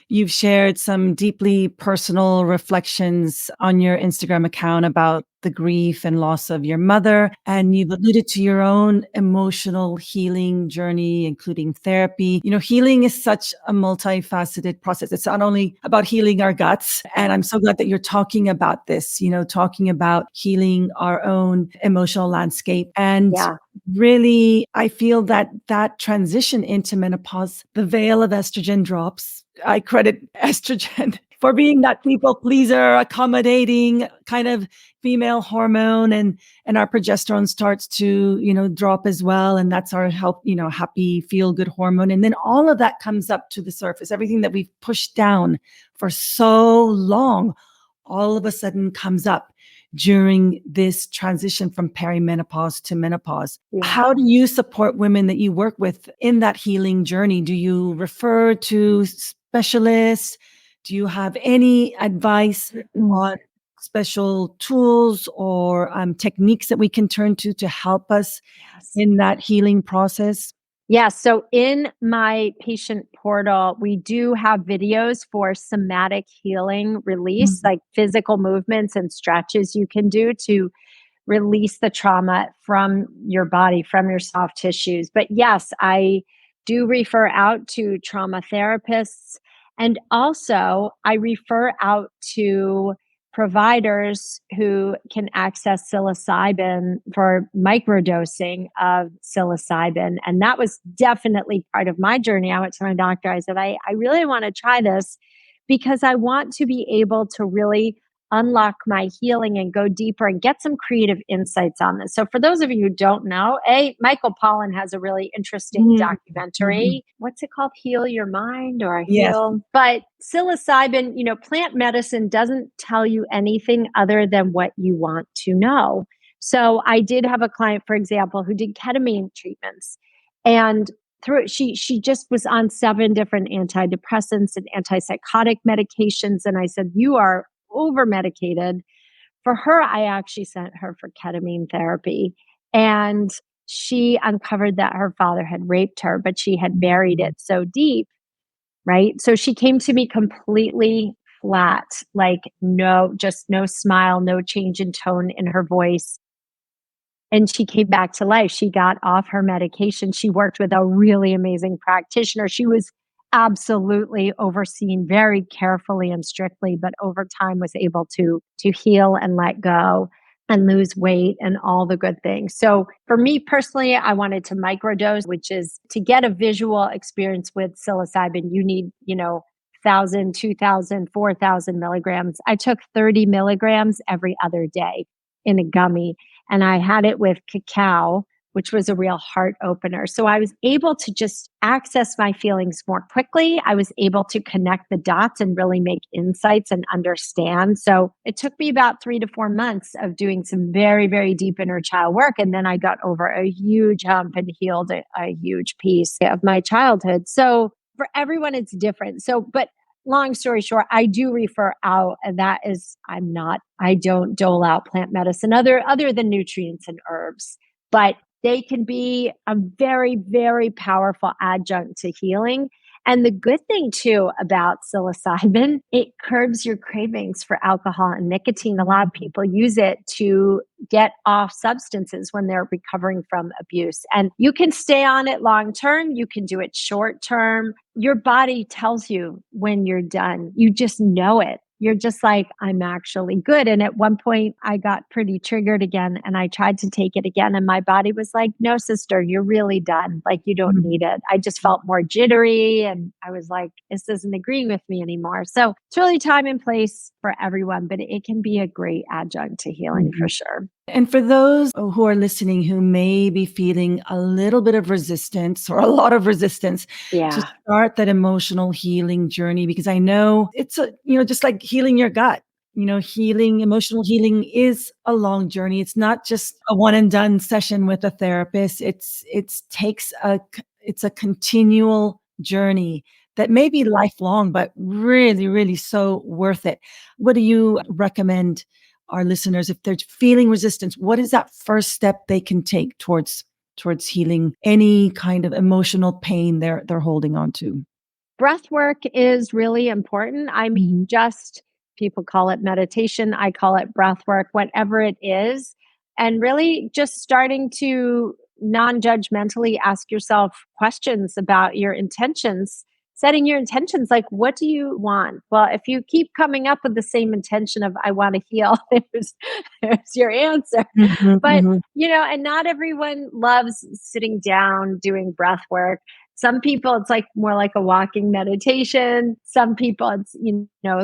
you've shared some deeply personal reflections on your Instagram account about the grief and loss of your mother. And you've alluded to your own emotional healing journey, including therapy. Healing is such a multifaceted process. It's not only about healing our guts. And I'm so glad that you're talking about this, talking about healing our own emotional landscape. And Yeah. really, I feel that transition into menopause, the veil of estrogen drops. I credit estrogen for being that people pleaser, accommodating kind of female hormone, and our progesterone starts to, drop as well. And that's our happy, feel good hormone. And then all of that comes up to the surface. Everything that we've pushed down for so long, all of a sudden comes up during this transition from perimenopause to menopause. Yeah. How do you support women that you work with in that healing journey? Do you refer to specialists? Do you have any advice on special tools or techniques that we can turn to help us in that healing process? Yeah. So in my patient portal, we do have videos for somatic healing release, like physical movements and stretches you can do to release the trauma from your body, from your soft tissues. But yes, I do refer out to trauma therapists. And also, I refer out to providers who can access psilocybin for microdosing of psilocybin. And that was definitely part of my journey. I went to my doctor. I said, I really want to try this because I want to be able to really unlock my healing and go deeper and get some creative insights on this. So for those of you who don't know, Michael Pollan has a really interesting documentary. What's it called? Heal Your Mind or Heal? But psilocybin, plant medicine doesn't tell you anything other than what you want to know. So I did have a client, for example, who did ketamine treatments, and through she just was on 7 different antidepressants and antipsychotic medications. And I said, you are over medicated. For her, I actually sent her for ketamine therapy. And she uncovered that her father had raped her, but she had buried it so deep, right? So she came to me completely flat, like just no smile, no change in tone in her voice. And she came back to life. She got off her medication. She worked with a really amazing practitioner. She was absolutely overseen very carefully and strictly, but over time was able to heal and let go and lose weight and all the good things. So for me personally, I wanted to microdose, which is to get a visual experience with psilocybin, you need, 1,000, 2,000, 4,000 milligrams. I took 30 milligrams every other day in a gummy, and I had it with cacao, which was a real heart opener. So I was able to just access my feelings more quickly. I was able to connect the dots and really make insights and understand. So it took me about 3 to 4 months of doing some very, very deep inner child work. And then I got over a huge hump and healed a huge piece of my childhood. So for everyone, it's different. So, but long story short, I do refer out, and that is, I don't dole out plant medicine other than nutrients and herbs, but they can be a very, very powerful adjunct to healing. And the good thing too about psilocybin, it curbs your cravings for alcohol and nicotine. A lot of people use it to get off substances when they're recovering from abuse. And you can stay on it long term. You can do it short term. Your body tells you when you're done. You just know it. You're just like, I'm actually good. And at one point I got pretty triggered again, and I tried to take it again. And my body was like, no, sister, you're really done. Like, you don't need it. I just felt more jittery. And I was like, this isn't agreeing with me anymore. So it's really time and place for everyone, but it can be a great adjunct to healing for sure. And for those who are listening who may be feeling a little bit of resistance or a lot of resistance to start that emotional healing journey, because I know it's just like healing your gut, emotional healing is a long journey. It's not just a one and done session with a therapist. It's a continual journey that may be lifelong, but really, really so worth it. What do you recommend our listeners, if they're feeling resistance, what is that first step they can take towards healing any kind of emotional pain they're holding on to? Breath work is really important. I mean, just people call it meditation. I call it breath work, whatever it is. And really just starting to non-judgmentally ask yourself questions about your intentions, setting your intentions, like, what do you want? Well, if you keep coming up with the same intention of, I want to heal, there's your answer. But, and not everyone loves sitting down doing breath work. Some people, it's like more like a walking meditation. Some people, it's,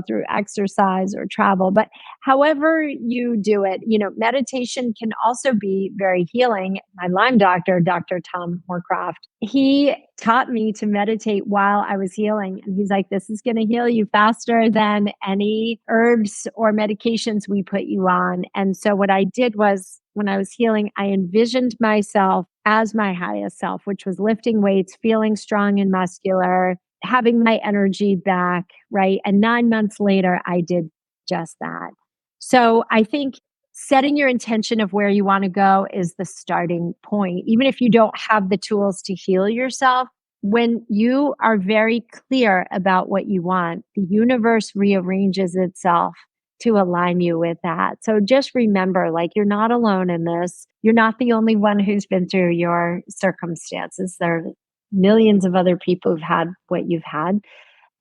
through exercise or travel. But however you do it, meditation can also be very healing. My Lyme doctor, Dr. Tom Horcroft, he taught me to meditate while I was healing. And he's like, this is going to heal you faster than any herbs or medications we put you on. And so what I did was, when I was healing, I envisioned myself as my highest self, which was lifting weights, feeling strong and muscular, having my energy back, right? And 9 months later, I did just that. So I think setting your intention of where you want to go is the starting point. Even if you don't have the tools to heal yourself, when you are very clear about what you want, the universe rearranges itself to align you with that. So just remember, like, you're not alone in this. You're not the only one who's been through your circumstances. There are millions of other people who've had what you've had.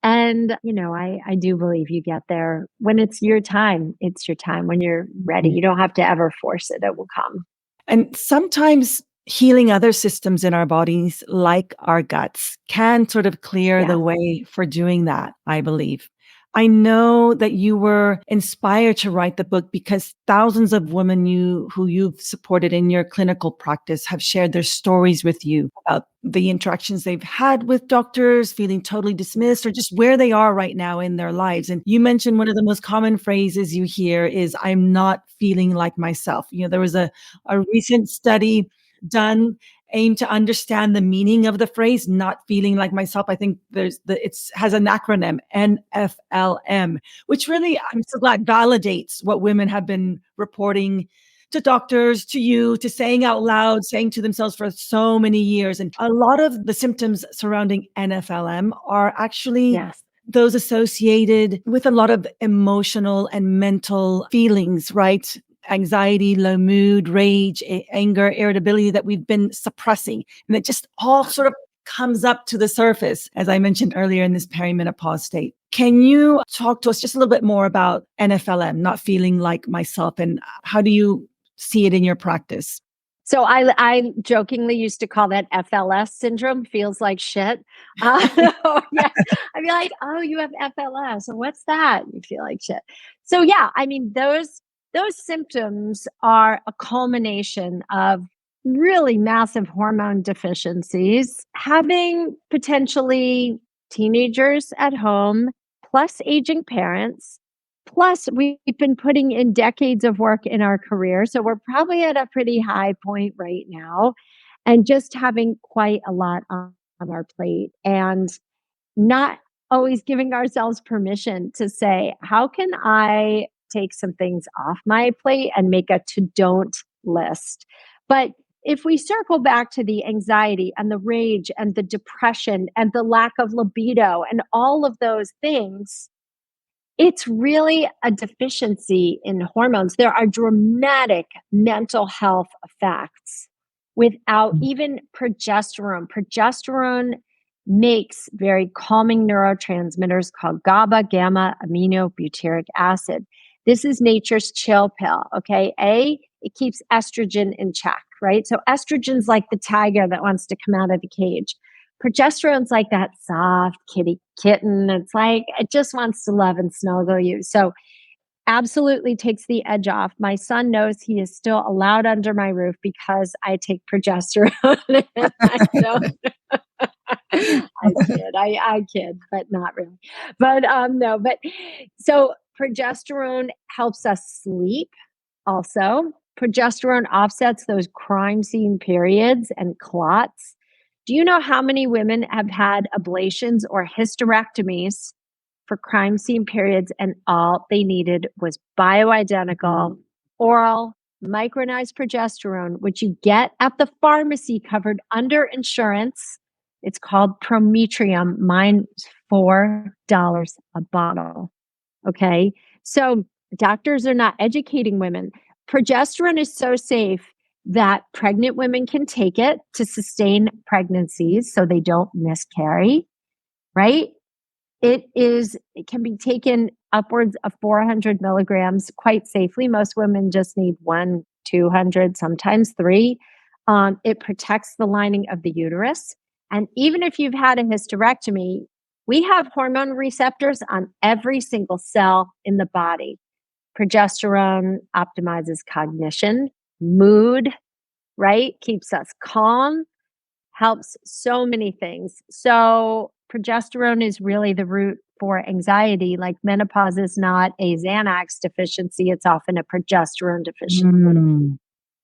And, I do believe you get there when it's your time. It's your time when you're ready. You don't have to ever force it. It will come. And sometimes healing other systems in our bodies, like our guts, can sort of clear the way for doing that, I believe. I know that you were inspired to write the book because thousands of women who you've supported in your clinical practice have shared their stories with you about the interactions they've had with doctors, feeling totally dismissed, or just where they are right now in their lives. And you mentioned one of the most common phrases you hear is, I'm not feeling like myself. There was a recent study done aimed to understand the meaning of the phrase not feeling like myself. I think it has an acronym, NFLM, which really, I'm so glad, validates what women have been reporting to doctors, to you, to saying out loud, saying to themselves for so many years. And a lot of the symptoms surrounding NFLM are actually those associated with a lot of emotional and mental feelings, right? Anxiety, low mood, rage, anger, irritability that we've been suppressing. And it just all sort of comes up to the surface, as I mentioned earlier, in this perimenopause state. Can you talk to us just a little bit more about NFLM, not feeling like myself, and how do you see it in your practice? So I jokingly used to call that FLS syndrome, feels like shit. Yeah. I'd be like, oh, you have FLS. So what's that? You feel like shit. So yeah, I mean, those symptoms are a culmination of really massive hormone deficiencies, having potentially teenagers at home, plus aging parents. Plus, we've been putting in decades of work in our career. So we're probably at a pretty high point right now, and just having quite a lot on our plate, and not always giving ourselves permission to say, how can I take some things off my plate and make a to don't list? But if we circle back to the anxiety and the rage and the depression and the lack of libido and all of those things, it's really a deficiency in hormones. There are dramatic mental health effects without even progesterone. Progesterone makes very calming neurotransmitters called GABA, gamma aminobutyric acid. This is nature's chill pill, okay? It keeps estrogen in check, right? So estrogen's like the tiger that wants to come out of the cage. Progesterone's like that soft kitty kitten. It's like, it just wants to love and snuggle you. So absolutely takes the edge off. My son knows he is still allowed under my roof because I take progesterone. I don't. I kid, but not really. But no, but so progesterone helps us sleep also. Progesterone offsets those crime scene periods and clots. Do you know how many women have had ablations or hysterectomies for crime scene periods, and all they needed was bioidentical oral micronized progesterone, which you get at the pharmacy covered under insurance? It's called Prometrium. Mine's $4 a bottle. Okay. So doctors are not educating women. Progesterone is so safe that pregnant women can take it to sustain pregnancies so they don't miscarry, right? It can be taken upwards of 400 milligrams quite safely. Most women just need 1, 200, sometimes 3. It protects the lining of the uterus. And even if you've had a hysterectomy, we have hormone receptors on every single cell in the body. Progesterone optimizes cognition, mood, right? Keeps us calm, helps so many things. So progesterone is really the root for anxiety. Like menopause is not a Xanax deficiency, it's often a progesterone deficiency. Mm.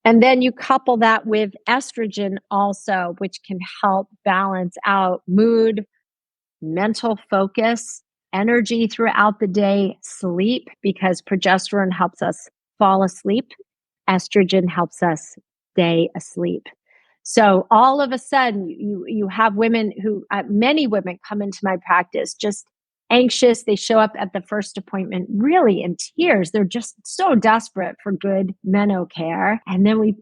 And then you couple that with estrogen also, which can help balance out mood, mental focus, energy throughout the day, sleep, because progesterone helps us fall asleep. Estrogen helps us stay asleep. So all of a sudden, you have women who, many women come into my practice just anxious. They show up at the first appointment really in tears. They're just so desperate for good meno care. And then we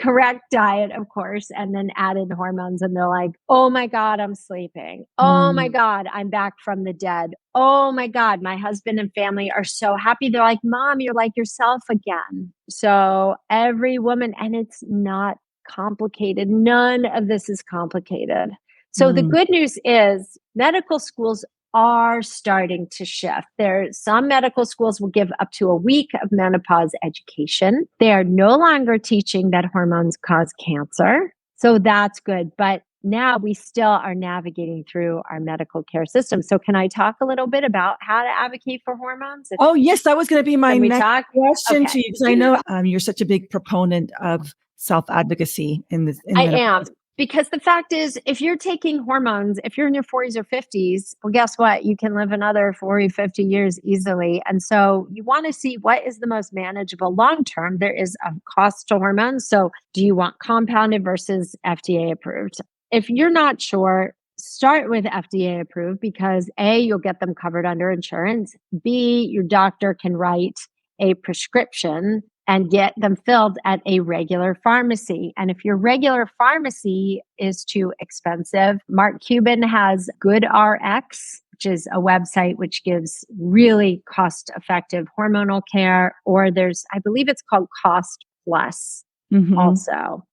correct diet, of course, and then added hormones. And they're like, oh my God, I'm sleeping. Oh my Mm. God, I'm back from the dead. Oh my God, my husband and family are so happy. They're like, Mom, you're like yourself again. So every woman, and it's not complicated. None of this is complicated. So the Mm. good news is medical schools are starting to shift. Some medical schools will give up to a week of menopause education. They are no longer teaching that hormones cause cancer. So that's good. But now we still are navigating through our medical care system. So can I talk a little bit about how to advocate for hormones? Oh, yes, that was going to be my Can we next talk? question to Okay. you because I know you're such a big proponent of self-advocacy in I am. menopause. Because the fact is, if you're taking hormones, if you're in your 40s or 50s, well, guess what? You can live another 40, 50 years easily. And so you want to see what is the most manageable long term. There is a cost to hormones. So do you want compounded versus FDA approved? If you're not sure, start with FDA approved because A, you'll get them covered under insurance. B, your doctor can write a prescription and get them filled at a regular pharmacy. And if your regular pharmacy is too expensive, Mark Cuban has GoodRx, which is a website which gives really cost-effective hormonal care, or I believe it's called Cost Plus Mhm. also.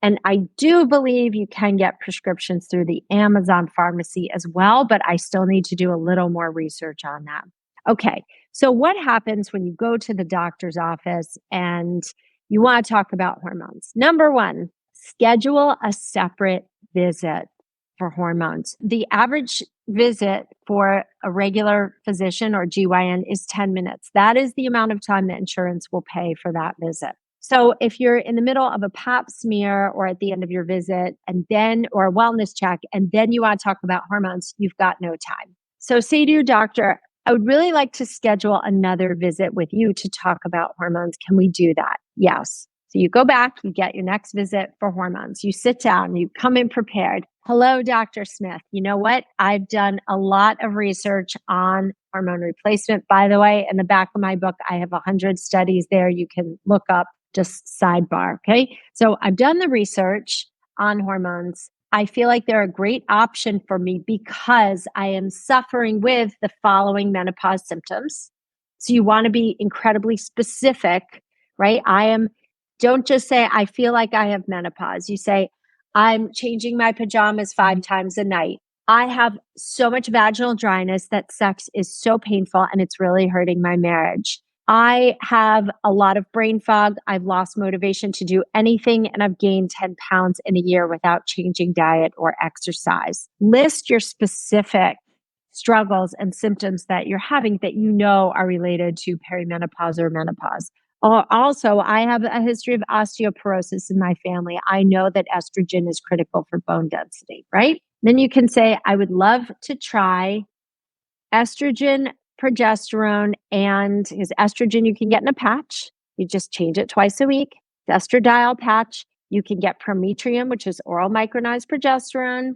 And I do believe you can get prescriptions through the Amazon pharmacy as well, but I still need to do a little more research on that. Okay, so what happens when you go to the doctor's office and you want to talk about hormones? Number one, schedule a separate visit for hormones. The average visit for a regular physician or GYN is 10 minutes. That is the amount of time that insurance will pay for that visit. So if you're in the middle of a pap smear or at the end of your visit or a wellness check, and then you want to talk about hormones, you've got no time. So say to your doctor, I would really like to schedule another visit with you to talk about hormones. Can we do that? Yes. So you go back, you get your next visit for hormones. You sit down, you come in prepared. Hello, Dr. Smith. You know what? I've done a lot of research on hormone replacement. By the way, in the back of my book, I have 100 studies there you can look up. Just sidebar. Okay. So I've done the research on hormones. I feel like they're a great option for me because I am suffering with the following menopause symptoms. So you want to be incredibly specific, right? Don't just say, I feel like I have menopause. You say, I'm changing my pajamas 5 times a night. I have so much vaginal dryness that sex is so painful and it's really hurting my marriage. I have a lot of brain fog. I've lost motivation to do anything and I've gained 10 pounds in a year without changing diet or exercise. List your specific struggles and symptoms that you're having that you know are related to perimenopause or menopause. Also, I have a history of osteoporosis in my family. I know that estrogen is critical for bone density, right? Then you can say, I would love to try estrogen, progesterone, and his estrogen you can get in a patch. You just change it twice a week. The estradiol patch, you can get prometrium, which is oral micronized progesterone,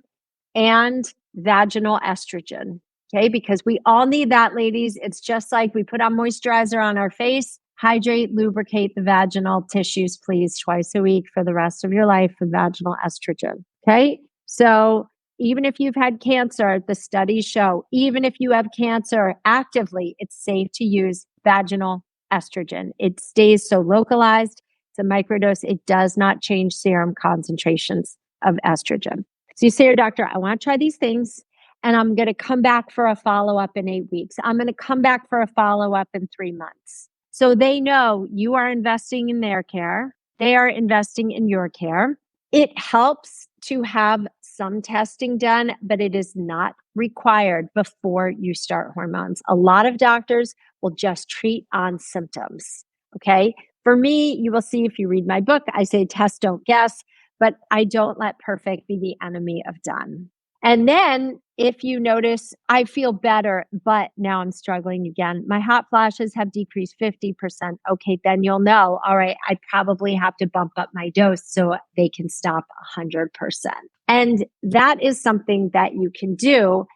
and vaginal estrogen. Okay, because we all need that, ladies. It's just like we put on moisturizer on our face. Hydrate, lubricate the vaginal tissues, please, twice a week for the rest of your life with vaginal estrogen. Okay, so even if you've had cancer, the studies show, even if you have cancer actively, it's safe to use vaginal estrogen. It stays so localized. It's a microdose. It does not change serum concentrations of estrogen. So you say to your doctor, I want to try these things and I'm going to come back for a follow up in 8 weeks. I'm going to come back for a follow up in 3 months. So they know you are investing in their care. They are investing in your care. It helps to have some testing done, but it is not required before you start hormones. A lot of doctors will just treat on symptoms. Okay. For me, you will see if you read my book, I say test, don't guess, but I don't let perfect be the enemy of done. And then if you notice, I feel better, but now I'm struggling again. My hot flashes have decreased 50%. Okay, then you'll know, all right, I probably have to bump up my dose so they can stop 100%. And that is something that you can do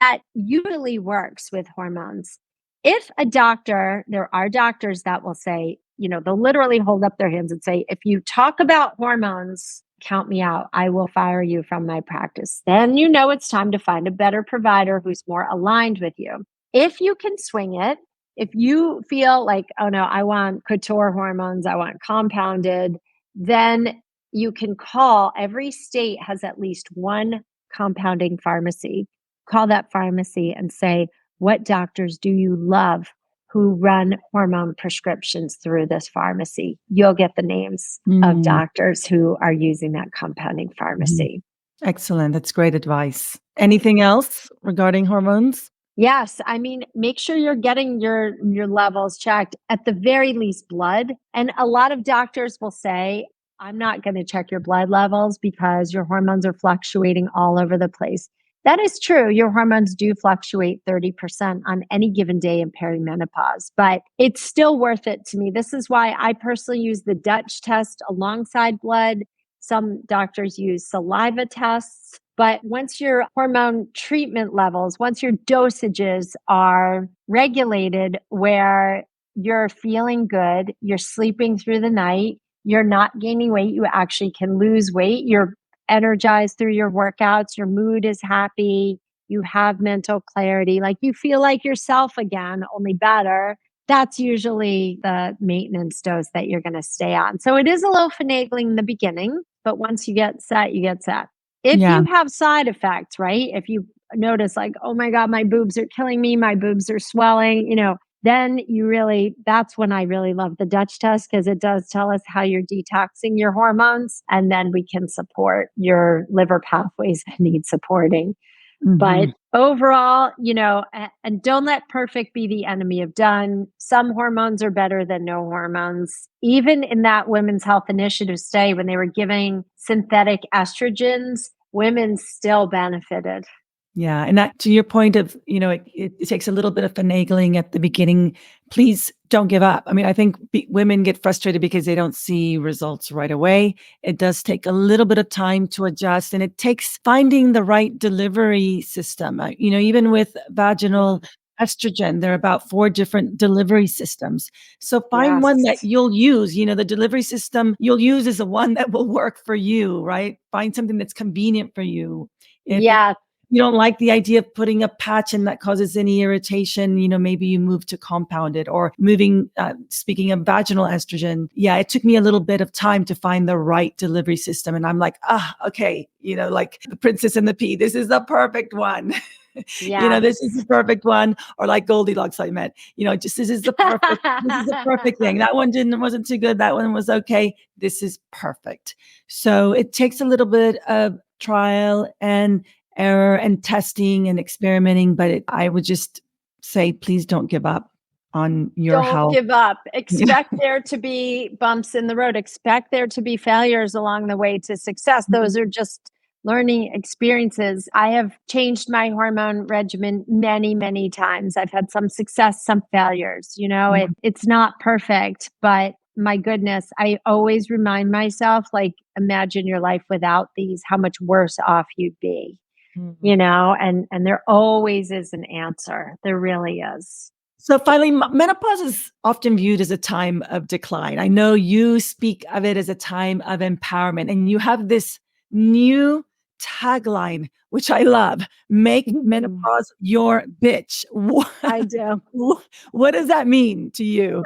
that usually works with hormones. If a doctor, there are doctors that will say, they'll literally hold up their hands and say, if you talk about hormones, count me out. I will fire you from my practice. Then you know it's time to find a better provider who's more aligned with you. If you can swing it, if you feel like, oh no, I want couture hormones, I want compounded, then you can call. Every state has at least one compounding pharmacy. Call that pharmacy and say, what doctors do you love who run hormone prescriptions through this pharmacy? You'll get the names of doctors who are using that compounding pharmacy. Excellent. That's great advice. Anything else regarding hormones? Yes. I mean, make sure you're getting your levels checked, at the very least blood. And a lot of doctors will say, I'm not going to check your blood levels because your hormones are fluctuating all over the place. That is true. Your hormones do fluctuate 30% on any given day in perimenopause, but it's still worth it to me. This is why I personally use the Dutch test alongside blood. Some doctors use saliva tests. But once your hormone treatment levels, once your dosages are regulated where you're feeling good, you're sleeping through the night, you're not gaining weight, you actually can lose weight, you're energized through your workouts, your mood is happy, you have mental clarity, like you feel like yourself again, only better. That's usually the maintenance dose that you're going to stay on. So it is a little finagling in the beginning, but once you get set, you get set. If Yeah. you have side effects, right? If you notice like, oh my God, my boobs are killing me, my boobs are swelling, then that's when I really love the Dutch test, because it does tell us how you're detoxing your hormones. And then we can support your liver pathways that need supporting. But overall, and don't let perfect be the enemy of done. Some hormones are better than no hormones. Even in that Women's Health Initiative study, when they were giving synthetic estrogens, women still benefited. Yeah. And that, to your point of, it takes a little bit of finagling at the beginning. Please don't give up. I mean, I think women get frustrated because they don't see results right away. It does take a little bit of time to adjust, and it takes finding the right delivery system. Even with vaginal estrogen, there are about 4 different delivery systems. So find one that you'll use. The delivery system you'll use is the one that will work for you, right? Find something that's convenient for you. If you don't like the idea of putting a patch in that causes any irritation, maybe you move to compounded, or speaking of vaginal estrogen. Yeah, it took me a little bit of time to find the right delivery system. And I'm like, okay, like the Princess and the Pea, this is the perfect one. This is the perfect one. Or like Goldilocks, I meant, this is the perfect thing. That one wasn't too good. That one was okay. This is perfect. So it takes a little bit of trial and error and testing and experimenting, but I would just say, please don't give up on your health. Don't give up. Expect there to be bumps in the road. Expect there to be failures along the way to success. Those are just learning experiences. I have changed my hormone regimen many, many times. I've had some success, some failures. It's not perfect, but my goodness, I always remind myself, like, imagine your life without these, how much worse off you'd be. And there always is an answer. There really is. So finally, menopause is often viewed as a time of decline. I know you speak of it as a time of empowerment, and you have this new tagline, which I love: make menopause your bitch. I do. What does that mean to you?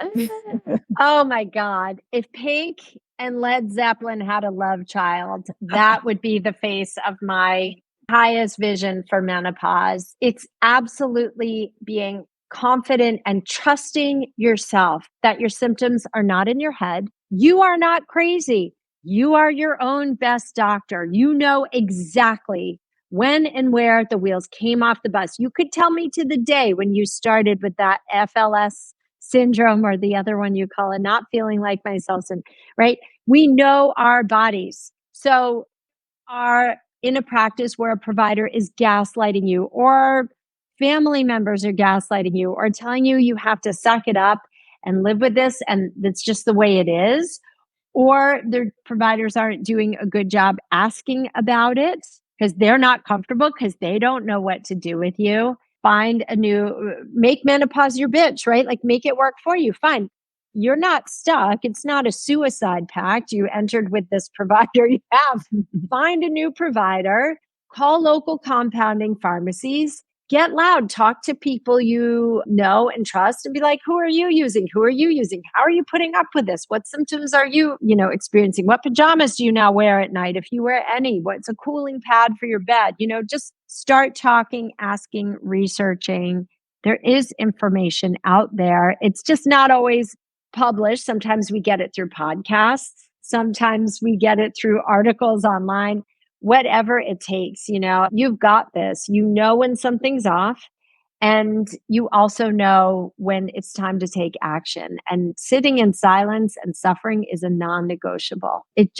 Oh my God. If Pink and Led Zeppelin had a love child, that would be the face of my highest vision for menopause. It's absolutely being confident and trusting yourself that your symptoms are not in your head. You are not crazy. You are your own best doctor. You know exactly when and where the wheels came off the bus. You could tell me to the day when you started with that FLS syndrome, or the other one you call it, not feeling like myself, and right? We know our bodies. So are in a practice where a provider is gaslighting you, or family members are gaslighting you, or telling you you have to suck it up and live with this and that's just the way it is, or their providers aren't doing a good job asking about it because they're not comfortable because they don't know what to do with you. Find a new, make menopause your bitch, right? Like make it work for you. Fine. You're not stuck. It's not a suicide pact. You entered with this provider you have. Find a new provider, call local compounding pharmacies, get loud, talk to people you know and trust, and be like, who are you using? Who are you using? How are you putting up with this? What symptoms are you, experiencing? What pajamas do you now wear at night? If you wear any, what's a cooling pad for your bed? Just start talking, asking, researching. There is information out there. It's just not always published. Sometimes we get it through podcasts. Sometimes we get it through articles online. Whatever it takes, you've got this. You know when something's off, and you also know when it's time to take action. And sitting in silence and suffering is a non-negotiable. It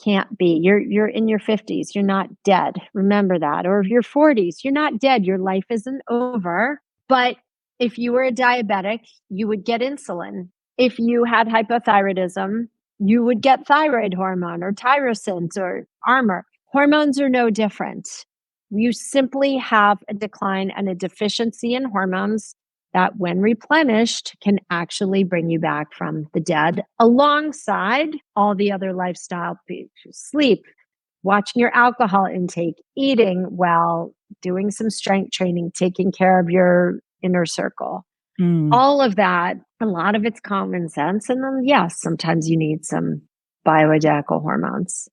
can't be. You're in your 50s. You're not dead. Remember that. Or if you're 40s, you're not dead. Your life isn't over. But if you were a diabetic, you would get insulin. If you had hypothyroidism, you would get thyroid hormone or tyrosine or Armour. Hormones are no different. You simply have a decline and a deficiency in hormones that, when replenished, can actually bring you back from the dead, alongside all the other lifestyle features: sleep, watching your alcohol intake, eating well, doing some strength training, taking care of your inner circle. Mm. All of that, a lot of it's common sense. And then, yes, sometimes you need some bioidentical hormones.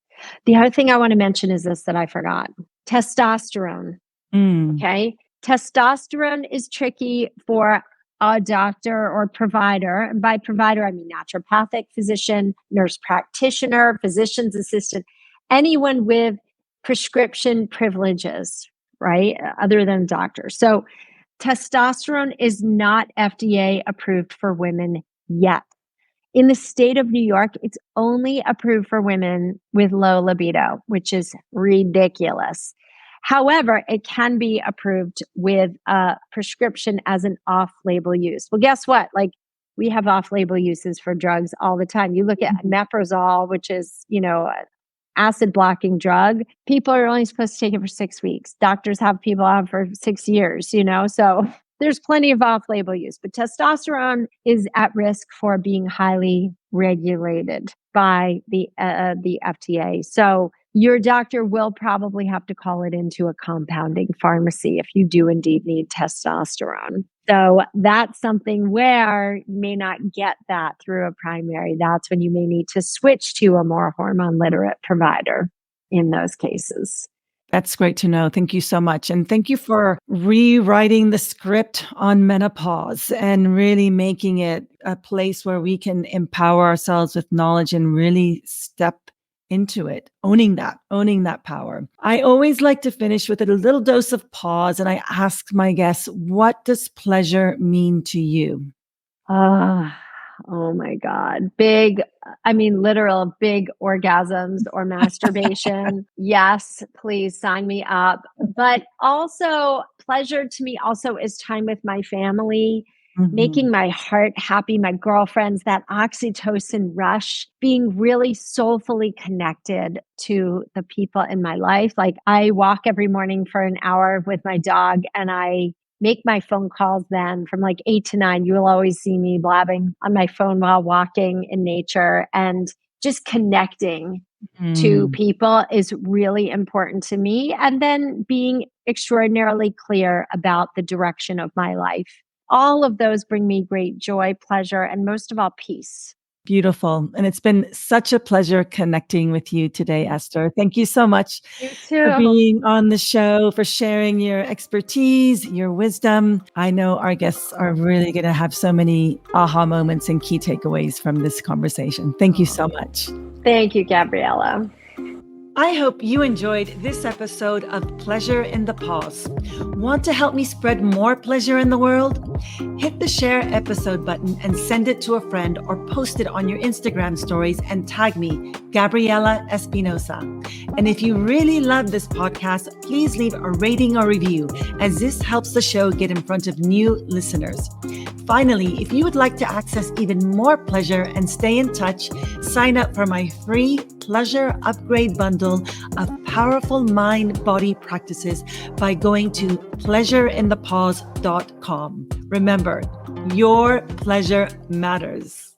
The other thing I want to mention is this that I forgot: testosterone. Mm. Okay. Testosterone is tricky for a doctor or provider. And by provider, I mean naturopathic physician, nurse practitioner, physician's assistant, anyone with prescription privileges, right? Other than doctors. So testosterone is not FDA approved for women yet. In the state of New York, it's only approved for women with low libido, which is ridiculous. However, it can be approved with a prescription as an off-label use. Well, guess what? Like, we have off-label uses for drugs all the time. You look at Menopausal, which is, acid blocking drug. People are only supposed to take it for 6 weeks. Doctors have people on for 6 years, so there's plenty of off-label use, but testosterone is at risk for being highly regulated by the FDA. So your doctor will probably have to call it into a compounding pharmacy if you do indeed need testosterone. So that's something where you may not get that through a primary. That's when you may need to switch to a more hormone literate provider in those cases. That's great to know. Thank you so much. And thank you for rewriting the script on menopause and really making it a place where we can empower ourselves with knowledge and really step into it, owning that power. I always like to finish with a little dose of pause, and I ask my guests, what does pleasure mean to you? Oh my God. Literal big orgasms or masturbation. Yes, please sign me up. But also, pleasure to me also is time with my family, making my heart happy, my girlfriends, that oxytocin rush, being really soulfully connected to the people in my life. Like, I walk every morning for an hour with my dog, and I make my phone calls then from like 8 to 9. You will always see me blabbing on my phone while walking in nature, and just connecting to people is really important to me. And then being extraordinarily clear about the direction of my life. All of those bring me great joy, pleasure, and most of all, peace. Beautiful. And it's been such a pleasure connecting with you today, Esther. Thank you so much You for too. being on the show, for sharing your expertise, your wisdom. I know our guests are really going to have so many aha moments and key takeaways from this conversation. Thank you so much. Thank you, Gabriella. I hope you enjoyed this episode of Pleasure in the Pause. Want to help me spread more pleasure in the world? Hit the share episode button and send it to a friend or post it on your Instagram stories and tag me, Gabriella Espinosa. And if you really love this podcast, please leave a rating or review, as this helps the show get in front of new listeners. Finally, if you would like to access even more pleasure and stay in touch, sign up for my free Pleasure Upgrade Bundle of powerful mind-body practices by going to pleasureinthepause.com. Remember, your pleasure matters.